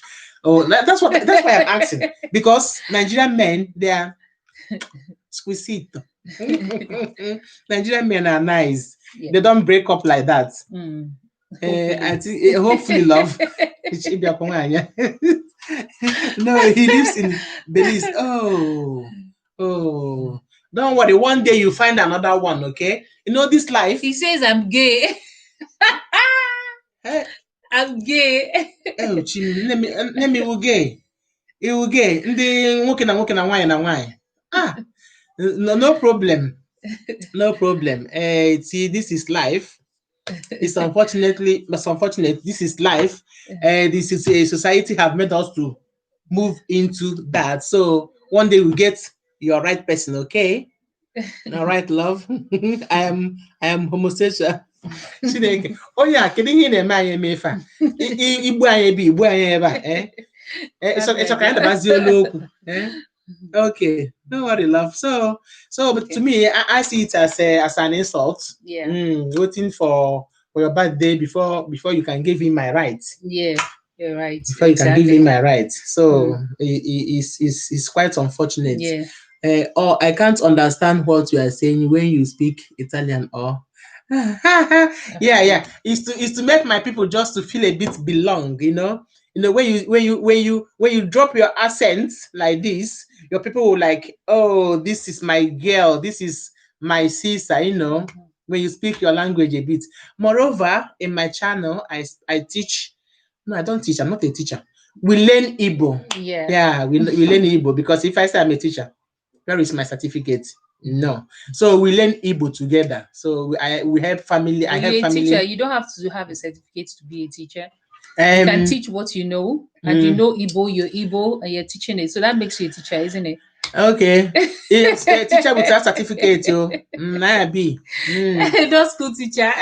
Oh, that's why I'm asking. Because Nigerian men, they are squisito. Nigerian men are nice. Yeah. They don't break up like that. I think hopefully love. No, he lives in Belize. Oh. Don't worry. One day you find another one, okay? You know this life. He says I'm gay. Hey. I'm gay. Oh, Chim, let me will gay. It will gay. Ndị nwoke na nwoke na nwanyị na nwanyị. No problem. No problem. See, this is life. It's unfortunate. This is life. This is a society have made us to move into that. So one day we get your right person, okay? All right, love. I am homosexual. Chineke. Oh yeah, kedu ihe na-eme anyị eme ife a? Igbu anyị ebe igbu anyị ebe a. Ịchọ ka anyị dabazie olu okwu. Okay, don't worry, love. So but to me, I see it as an insult. Yeah. Waiting for your birthday before you can give him my rights. Yeah, you're right. Before you can give him my rights. So it's quite unfortunate. Yeah. Or I can't understand what you are saying when you speak Italian or yeah. It's to make my people just to feel a bit belong, you know. You know, when you drop your accent like this, your people will like, oh, this is my girl, this is my sister, you know, when you speak your language a bit. Moreover, in my channel, I teach. No, I don't teach. I'm not a teacher. We learn Igbo. Yeah, we learn Igbo, because if I say I'm a teacher, where is my certificate? No. So we learn Igbo together. So we help family. I help family. Teacher, you don't have to have a certificate to be a teacher. You can teach what you know, and you know Igbo, you're Igbo, and you're teaching it. So that makes you a teacher, isn't it? Okay. It's a teacher without certificate, yo. I be. Not school teacher.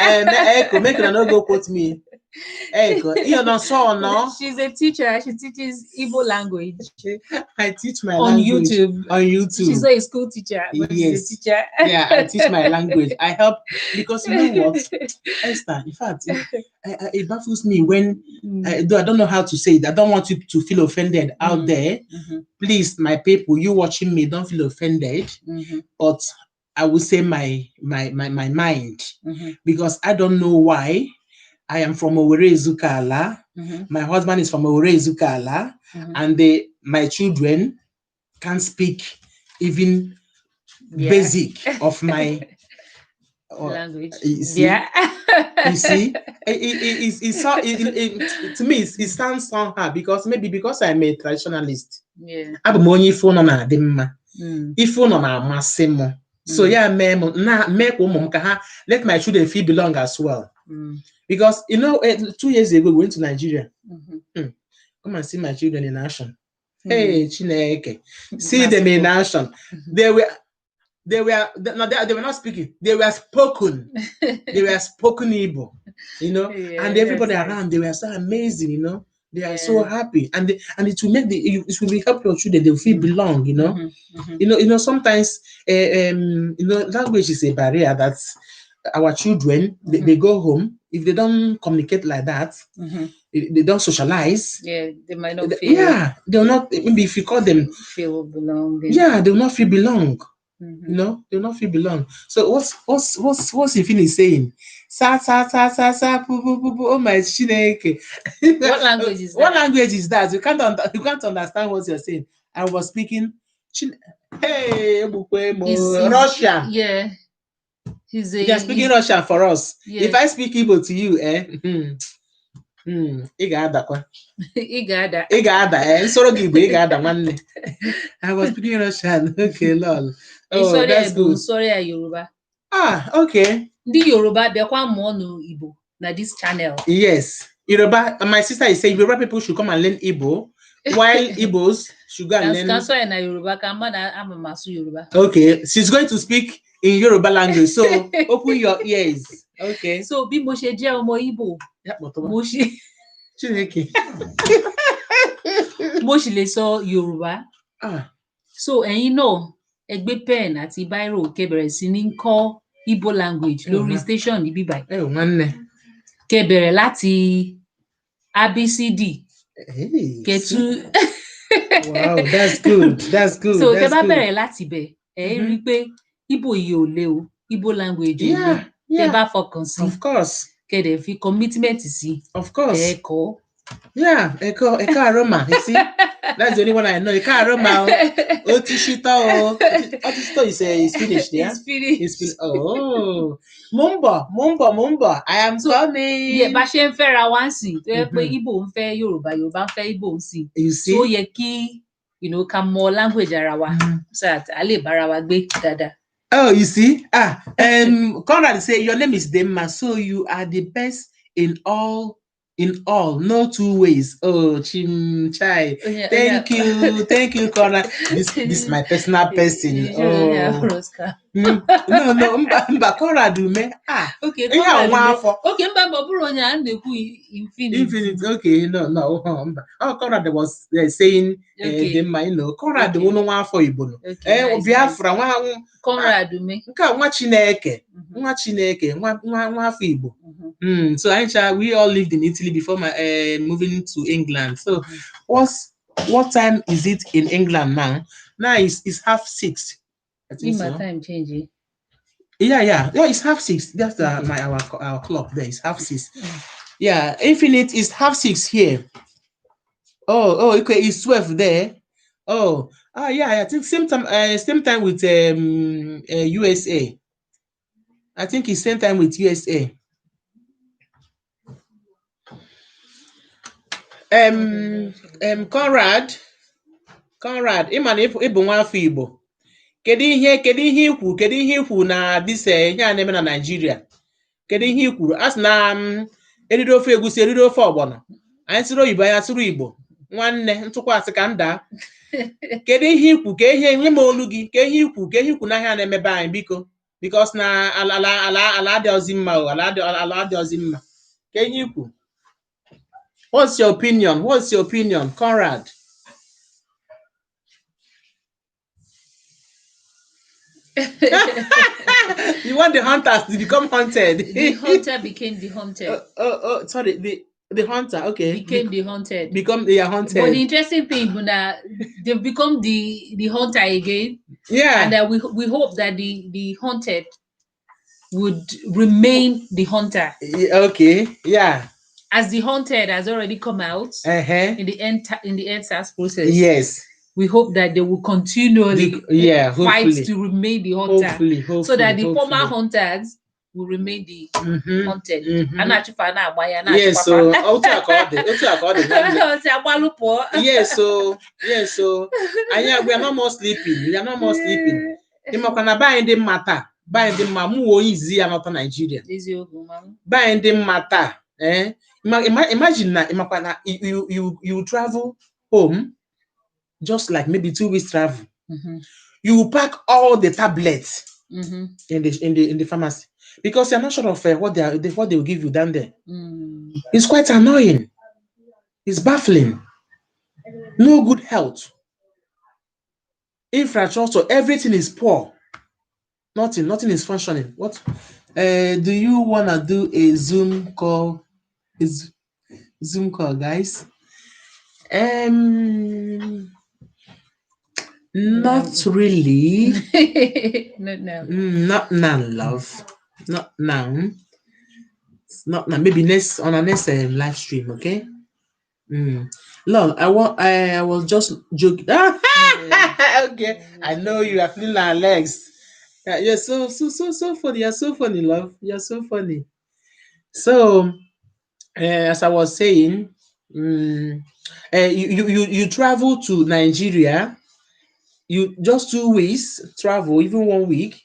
Make her not go quote me. You know, so no. She's a teacher. She teaches Igbo language. I teach my language on YouTube. She's not a school teacher, but she's a teacher. Yeah, I teach my language. I help, because you know what, Esther, in fact, it baffles me when I don't know how to say it. I don't want you to feel offended out there. Please, my people, you watching me, don't feel offended. But I will say my mind, because I don't know why. I am from Owerri Ezukala. My husband is from Owerri Ezukala, and my children can speak even basic of my language. You see, Yeah. you see, to me, it sounds somehow because maybe because I'm a traditionalist. Yeah. Abụ m onye ife ụlọ na-adị mma. Mm. Ife ụlọ na-amasị m. So yeah, mee ka ụmụ m ka ha let my children feel belong as well. Because 2 years ago we went to Nigeria. Come and see my children in action. Hey, Chineke, see them in action. They were not speaking. They were spoken. They were spoken Igbo, and everybody around, they were so amazing, They are so happy, and it will it will help your children. They will feel belong, Sometimes, language is a barrier that our children they go home if they don't communicate like that. They don't socialize. Yeah, they might not feel. Yeah, they'll not. Maybe if you call them feel belong. Yeah, they will not feel belong. They will not feel belong. So what's Ifini saying? Sa sa sa sa sa pu pu pu pu. Oh my Chineke. What language is that? What language is that? You can't understand what you're saying. I was speaking. Hey, Russian. Yeah. You're speaking Russian for us. Yeah. If I speak Igbo to you, ị ga-adakwa. Ị ga-ada. Nsoro gị Igbo, ị ga-ada nwanne. I was speaking Russian. Okay, lol. Oh, that's good. Sorry, Yoruba. Okay. Ndị Yoruba bịakwa mụọ n'Igbo na this channel. Yes. Yoruba, my sister is saying Yoruba people should come and learn Igbo, while Igbos should go and learn. Yoruba. Yoruba. Okay, she's going to speak in Yoruba language, so open your ears. Okay. So bí mo ṣe jẹ́ ọmọ Igbo. Mo ṣì lè sọ Yorùbá. So ẹ̀yin náà ẹ gbé pen àti biro kẹ́ bẹ̀rẹ̀ sí ní kọ́ Igbo language lórí station níbí báyìí. Kẹ́ bẹ̀rẹ̀ láti ABCD. Kẹ́ Wow, that's good. That's good. So kẹ́ bá bẹ̀rẹ̀ láti bẹ̀ ẹ rí pé Igbo yìí ò le o. Igbo language ò le. Kẹ́ bá fọkàn sí. Of course. Kẹ́ dẹ̀ fi commitment sí. Of course. Ẹ̀kọ́. Yeah, Eko Aroma. You see, that's the only one I know. Eko Aroma. Otishito. Otishito is finished. Yeah, it's finished. It's finished. Oh, Mumba. I am coming. Yeah, bá ṣe ń fẹ́ra wá sí. Tó yẹ pé Igbo ń fẹ́ Yorùbá, Yorùbá ń fẹ́ Igbo sí. You see. So yẹ kí, ká mọ language ara wa. So that a lè bára wa gbé dáadáa. Oh, you see. Conrad say your name is Demma, so you are the best in all, no two ways. Oh, Chimchai. Thank you, Conrad. This is my personal person. No, Mba Conrad me. Okay, Infinite. Okay, no. Oh, Conrad was saying Demma, Conrad the one for Igbo. Biafra Conrad me. Nwa Chineke, nwa afọ Igbo. So we all lived in Italy before moving to England. So what time is it in England now? Now it's 6:30. I think my time changing. Yeah, it's 6:30. That's our clock there. It's 6:30. Yeah, Infinite is 6:30 here. Oh, okay, it's 12 there. Oh, yeah, I think same time with USA. I think it's same time with USA. Conrad, ịma na ịbụ nwa afọ Igbo. Kedu ihe ikwu na this ihe a na-eme na Nigeria? Kedu ihe ikwuru? Asị na eriri ofe egusi, eriri ofe ọgbọnọ. Anyị sịrị oyibo, anyị asịrị Igbo. Nwanne ntụkwasị ka nda. Kedu ihe ikwu? Ka ihe nye m olu gị. Ka ihe ikwu na ihe na-emebe anyị biko. Because na ala adịghịzi mma o, ala adịghịzi mma. Ka ihe ikwu? What's your opinion, Conrad? You want the hunters to become hunted. The hunter became the hunted. Sorry, the hunter. Okay, became the hunted. They are hunted. But the interesting thing, they've become the hunter again. Yeah, and we hope that the hunted would remain the hunter. Okay, yeah. As the hunted has already come out in the end SARS process. Yes. we hope that they will continually Yeah, fight hopefully. to remain the hunter, Hopefully, so that the former hopefully. hunters will remain the Mm-hmm. hunted. Mm-hmm. Yes, so otu akọ dị nwanne. Yes, so we are no more sleeping. We are no more sleeping. Ịmakwa na be anyị dị mma taa. Be anyị dị mma, mụ onye izi ya nọta Nigeria. Be anyị dị mma taa. Imagine na ịmakwa na you travel home just like maybe 2 weeks travel. You pack all the tablets in the pharmacy because you're not sure of what they will give you down there. It's quite annoying. It's baffling. No good health. Infrastructure, everything is poor. Nothing is functioning. What? Do you wanna do a Zoom call? Zoom call, guys? Not really. Not now. Not now, love. Not now. Not now. Maybe on our next live stream, okay? Love, I was just joking. Okay, I know you are feeling our legs. You're so funny. You're so funny, love. You're so funny. So, as I was saying, you travel to Nigeria. You just 2 weeks travel, even 1 week.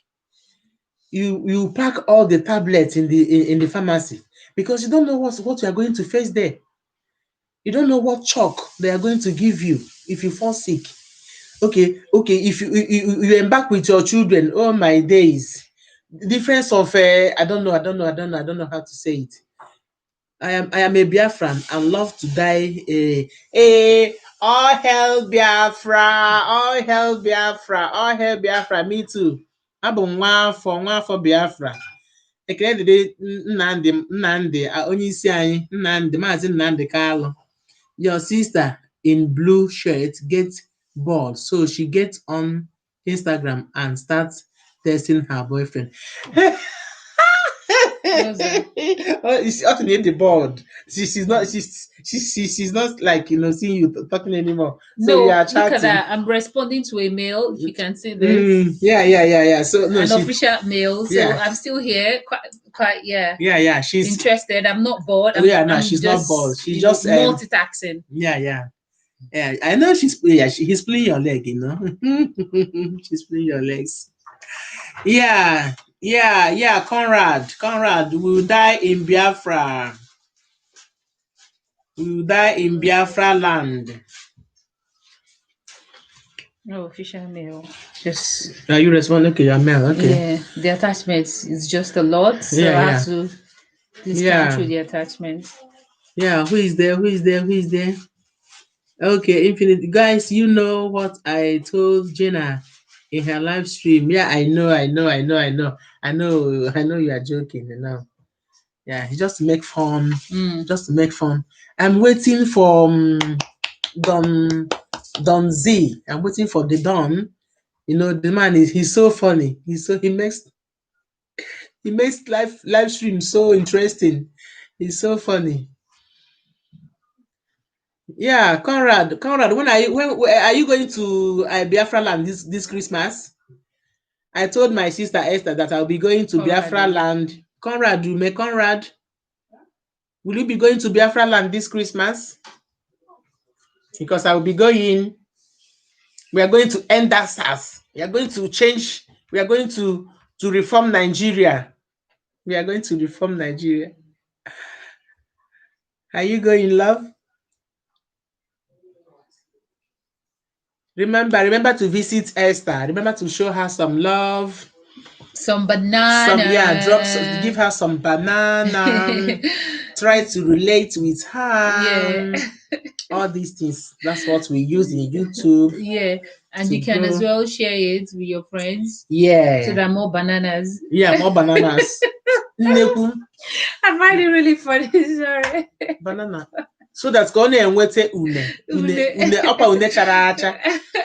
You pack all the tablets in the pharmacy because you don't know what you are going to face there. You don't know what chalk they are going to give you if you fall sick. Okay. If you embark with your children, oh my days, the difference of I don't know how to say it. I am a Biafran and love to die. All hell Biafra, all hell Biafra, all hell Biafra. Me too. Abụ nwa afọ Biafra. Ekele dịrị Nnamdi onye isi anyị Maazị Nnamdi Kalụ. Your sister in blue shirt gets bored, so she gets on Instagram and starts testing her boyfriend. She's often in the board. She's not like seeing you talking anymore. So No, you are look at chatting. that. I'm responding to a mail. If you can see this. Yeah. So no, an official mail. So Yeah. I'm still here. Quite. Yeah. Yeah. She's interested. I'm not bored. She's not bored. She's just multitasking. Yeah. I know he's playing your leg, She's playing your legs. Yeah. Conrad, we will die in Biafra. We will die in Biafra land. No official mail. Just. Are you responding to your mail? Okay. Yeah, the attachments is just a lot, so I have to discount through the attachments. Yeah, who is there? Okay, Infinite. Guys, you know what I told Jenna in her live stream. Yeah, I know you are joking, Yeah, just to make fun. I'm waiting for Don Z. I'm waiting for the Don. The man he's so funny. He makes live stream so interesting. He's so funny. Yeah, Conrad, when are you going to Biafra land this Christmas? I told my sister Esther that I'll be going to Biafra land. Conrad, will you be going to Biafra land this Christmas? Because I will be going. We are going to end that SARS. We are going to change. We are going to reform Nigeria. We are going to reform Nigeria. Are you going, love? Remember to visit Esther. Remember to show her some love. Some banana. Give her some banana. Try to relate with her. Yeah. All these things. That's what we use in YouTube. Yeah. And you can as well share it with your friends. Yeah. So there are more bananas. Yeah, more bananas. I find it really funny. Sorry. Banana. So that's going to enwete une upper une characha.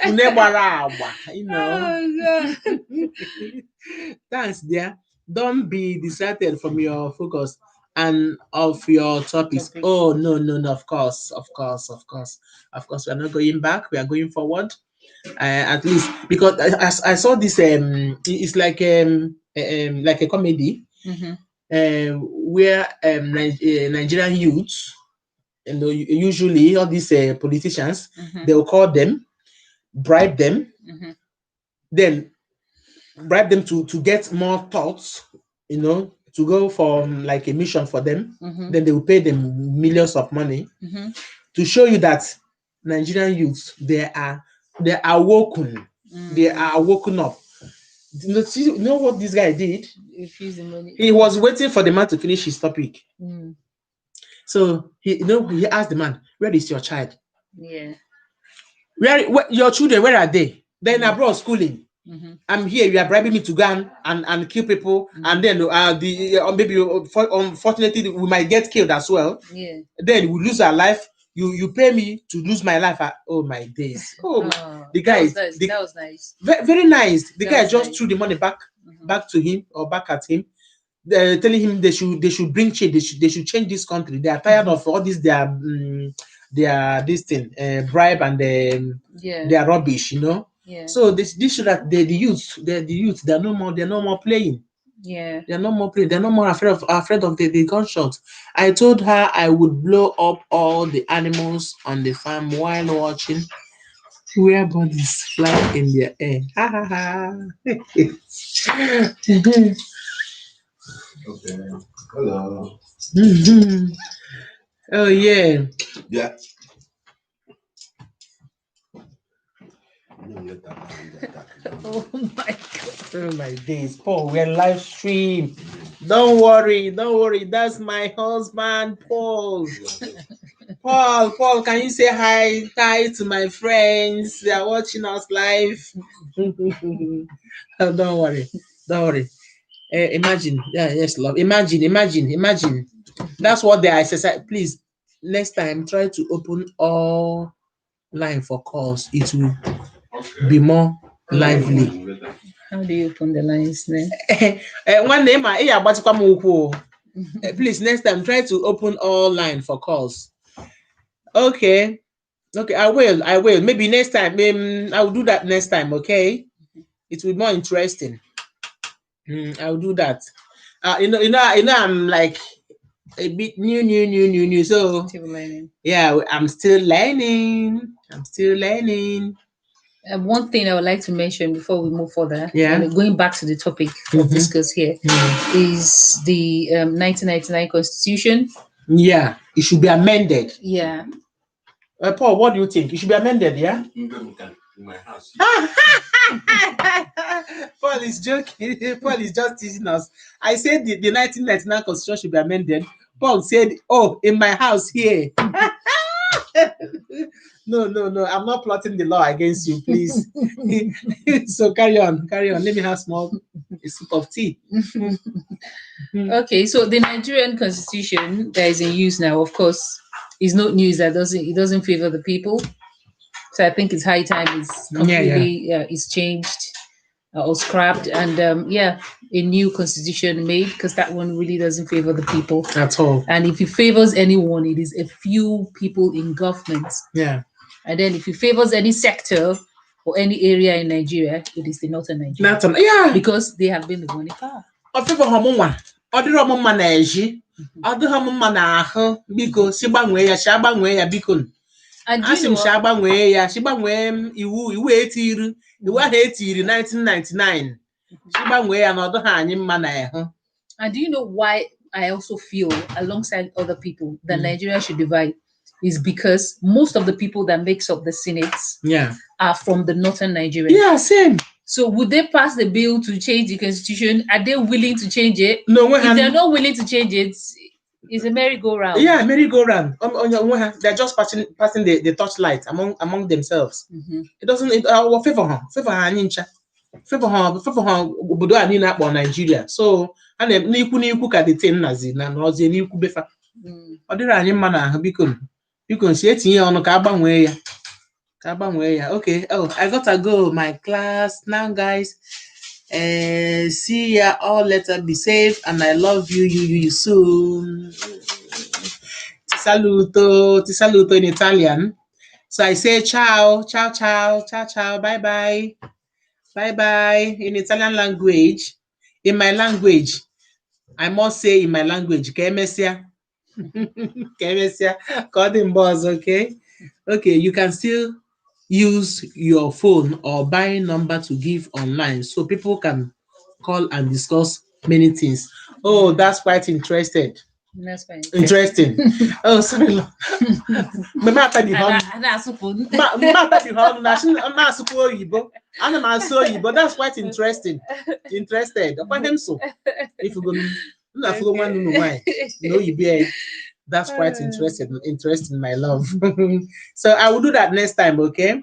Une gbara agba, Oh, God. Thanks, dear. Don't be distracted from your focus and of your topics. Oh, no. Of course. We are not going back. We are going forward. At least because I saw this it's like a comedy where Nigerian youths, usually all these politicians, they will call them, bribe them, then bribe them to get more thoughts, to go for like a mission for them. Then they will pay them millions of money to show you that Nigerian youths, they are woken. They are woken up. You know what this guy did? He was waiting for the man to finish his topic. So he asked the man, "Where is your child? Yeah. Where your children? Where are they? They're in abroad schooling. I'm here. You are bribing me to go and kill people, and then maybe unfortunately we might get killed as well. Yeah. Then we lose our life. You pay me to lose my life. Oh my days! Oh, the guy. That was nice. Very nice. The guy just nice. threw the money back to him or back at him, telling him they should bring change. They should change this country. They are tired of all this. This thing, bribe and their rubbish. Yeah. So this should that the youth, they're no more playing. Yeah. They're no more playing. They're no more afraid of the gunshots. I told her I would blow up all the animals on the farm while watching where bodies fly in the air. Ha ha ha. Okay. Hello. Oh yeah. Yeah. Oh my God. Oh my days. Paul, we're live stream. Don't worry. That's my husband, Paul. Paul, can you say hi to my friends? They are watching us live. Oh, don't worry. Imagine. Yeah, yes, love. Imagine. That's what they are exercising. Please, next time try to open all line for calls. It will be more lively. How do you open the lines then? One name, please, next time try to open all line for calls. Okay, I will. Maybe next time. I will do that next time. Okay, it will be more interesting. I will do that. I'm like a bit new. So Still learning. yeah, I'm still learning. One thing I would like to mention before we move further, Yeah. Going back to the topic of discuss here, is the 1999 Constitution. Yeah, it should be amended. Yeah. Paul, what do you think? It should be amended, yeah? In my house. Paul is joking. Paul is just teasing us. I said the 1999 Constitution should be amended. Paul said, "Oh, in my house here." No. I'm not plotting the law against you, please. So carry on. Let me have a sip of tea. Okay, so the Nigerian Constitution that is in use now, of course, is not news. It doesn't favor the people. So I think it's high time it's completely it's changed or scrapped, and a new constitution made, because that one really doesn't favor the people at all. And if it favors anyone, it is a few people in government. Yeah. And then if it favors any sector or any area in Nigeria, it is the northern Nigeria. Yeah. Because they have been the one in power. Asị m sha gbanwee ya iwu etiri iwu ahụ etiri 1999 gbanwee ya na ọdụ ha anyị mma na ehụ. And do you know why I also feel, alongside other people, that Nigeria should divide? Is because most of the people that makes up the Senate are from the northern Nigeria. Yeah, same. So would they pass the bill to change the constitution? Are they willing to change it? No, if they're not willing to change it, it's a merry-go-round. Yeah, merry-go-round. They're just passing the torchlight among themselves. It doesn't. Favor obodo a niile akpọ Nigeria. So a n'ikwu ka the thing nazi na n'ozie n'ikwu befa. Ọ dịrị anyị mma na ahụ biko si etinye ọnụ ka agbanwee ya. Okay. Oh, I gotta go my class now, guys. See ya all later. Be safe, and I love you soon. Ti saluto in Italian. So I say ciao, ciao, ciao, ciao, ciao, bye bye, bye bye in Italian language. In my language, I must say in my language, Kemesia. Kemesia, okay? Okay, you can still use your phone or buy number to give online so people can call and discuss many things. Oh, that's quite interesting. That's fine. Interesting. Oh, sorry. Mama tabi hon. Mama tabi hon. Na asukwu oyibo. Ana m asụ oyibo. That's quite interesting. Interested. Ọkwa hem so. If you go na afọ nwanne unu nwanyị na oyibo. That's quite interesting, my love. So I will do that next time, okay?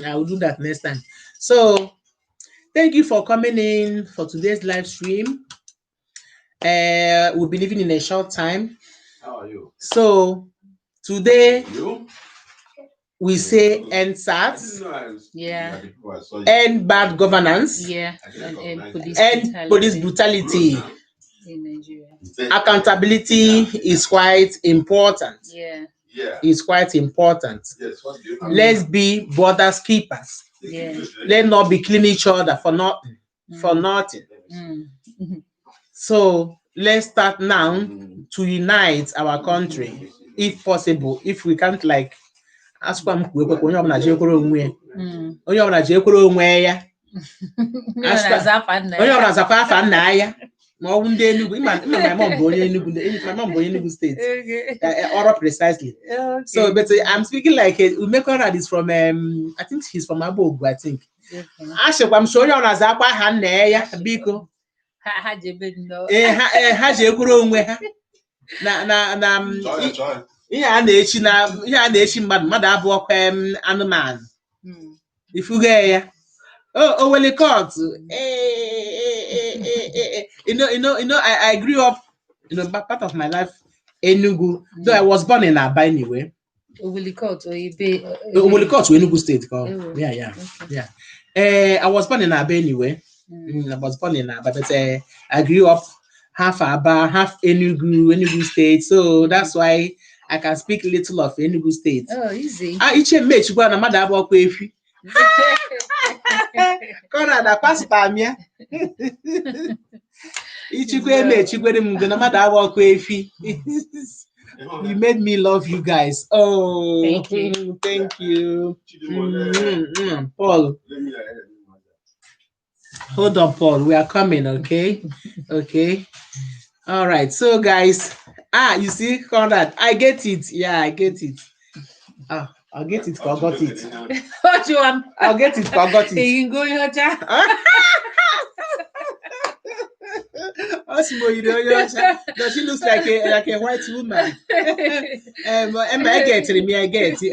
I will do that next time. So thank you for coming in for today's live stream. We'll be leaving in a short time. How are you? So today You? we say end SARS, Yeah. end bad governance, Yeah. And police brutality. In Nigeria. Accountability is quite important. Yeah. Yeah. It's quite important. Yes. What do you Let's be border keepers. Yeah. Let's not be killing each other for nothing. For nothing. So let's start now to unite our country, if possible. If we can't, like, ask them, onye ọbụla ji ekwere onwe ya. Onye ọbụla ji ekwere onwe ya. Onye ọbụla zakwa afa nna ya. Ma ọ bụ ndị Enugu, my mom bụ onye Enugu, my mom bụ onye Enugu State. Or precisely. Okay. So, but I'm speaking like Umekora is from I think he's from Abogu, I think. I'm sure you're as a hand there, Biko. Ha ji ekwuru onwe ha. Ihe a na-echi mmadụ abụọ kwa anụmanụ. Ifuge ya. Oh, well, court. I grew up, part of my life, Enugu. Though I was born in Aba anyway. Owilikot Enugu State. Yeah. Okay. Yeah. I was born in Aba anyway. I was born in Aba, but I grew up half Aba, half Enugu State. So that's why I can speak little of Enugu State. Oh, easy. Iche mechi gwa na mmadụ abụọ kwa efi. Conrad akwasịta ya. Ichikwa emechikwere m na mmadụ abụọ kwa efi. You made me love you guys. Oh, thank you. Paul. Hold on, Paul. We are coming, okay? Okay. All right. So, guys, you see, Conrad, I get it. Yeah, I get it. I'll get it. I got it. What you want? I'll get it. I got it. You can go in your chat. Does she looks like a white woman? I get it. I get it.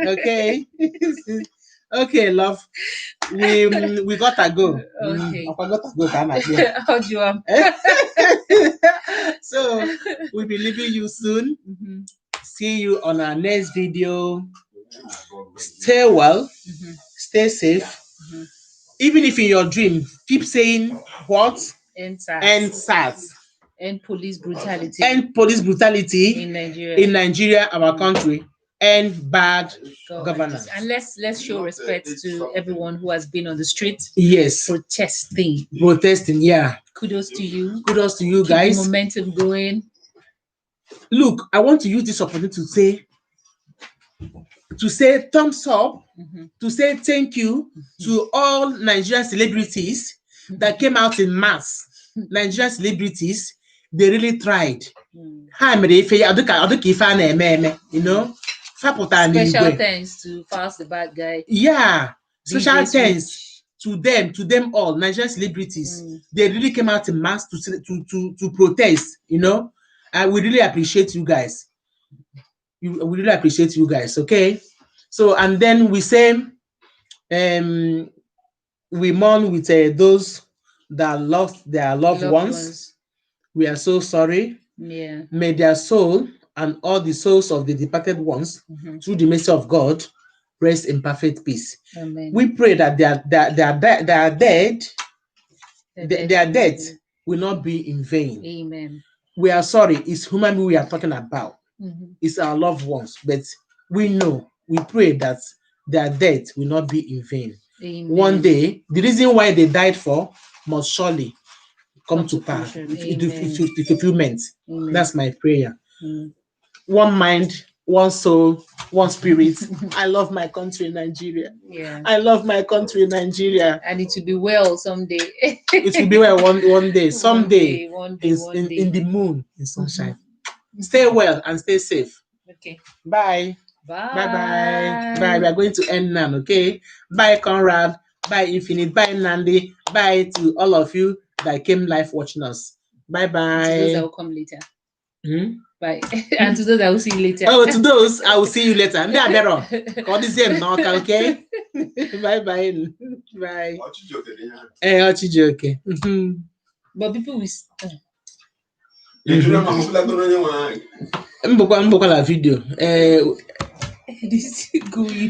Okay. Okay, love. We gotta go. Okay. How do you want? So we'll be leaving you soon. See you on our next video. Stay well. Stay safe. Even if in your dream, keep saying what? End SARS. End police brutality. End police brutality in Nigeria, our country. End bad governance. And let's show respect to everyone who has been on the street. Yes. Protesting, yeah. Kudos to you. Kudos to you, Keep guys. the momentum going. Look, I want to use this opportunity to say thumbs up, to say thank you to all Nigerian celebrities that came out in mass. Nigerian celebrities, they really tried. You know. Special thanks to Fast the Bad Guy. Yeah, special thanks to them all, Nigerian celebrities. They really came out in mass to protest. You know, and we really appreciate you guys. We really appreciate you guys. Okay, so and then we say, we mourn with those that lost their loved ones. We are so sorry. Yeah. May their soul and all the souls of the departed ones, through the mercy of God, rest in perfect peace. Amen. We pray that their death will not be in vain. Amen. we are sorry. It's human being we are talking about. Mhm. It's our loved ones, but we know, we pray that their death will not be in vain. Amen. One day, the reason why they died for must surely come to pass, fruition. to fulfillment. Amen. That's my prayer. Mm. One mind, one soul, one spirit. I love my country, Nigeria. Yeah. I love my country, Nigeria. And it will be well someday. It will be well one day, someday, One day. in the moon, in sunshine. Stay well and stay safe. Okay. Bye. Bye. Bye. Bye. We are going to end now, okay? Bye, Conrad. Bye, Infinite. Bye, Nandi. Bye to all of you that came live watching us. Bye bye. To those that will come later. Hmm? Bye. And to those that will see you later. Oh, to those, I will see you later. Call this in, okay? Bye bye. Bye. Okay. But people will. Mbokwa la video. This is good.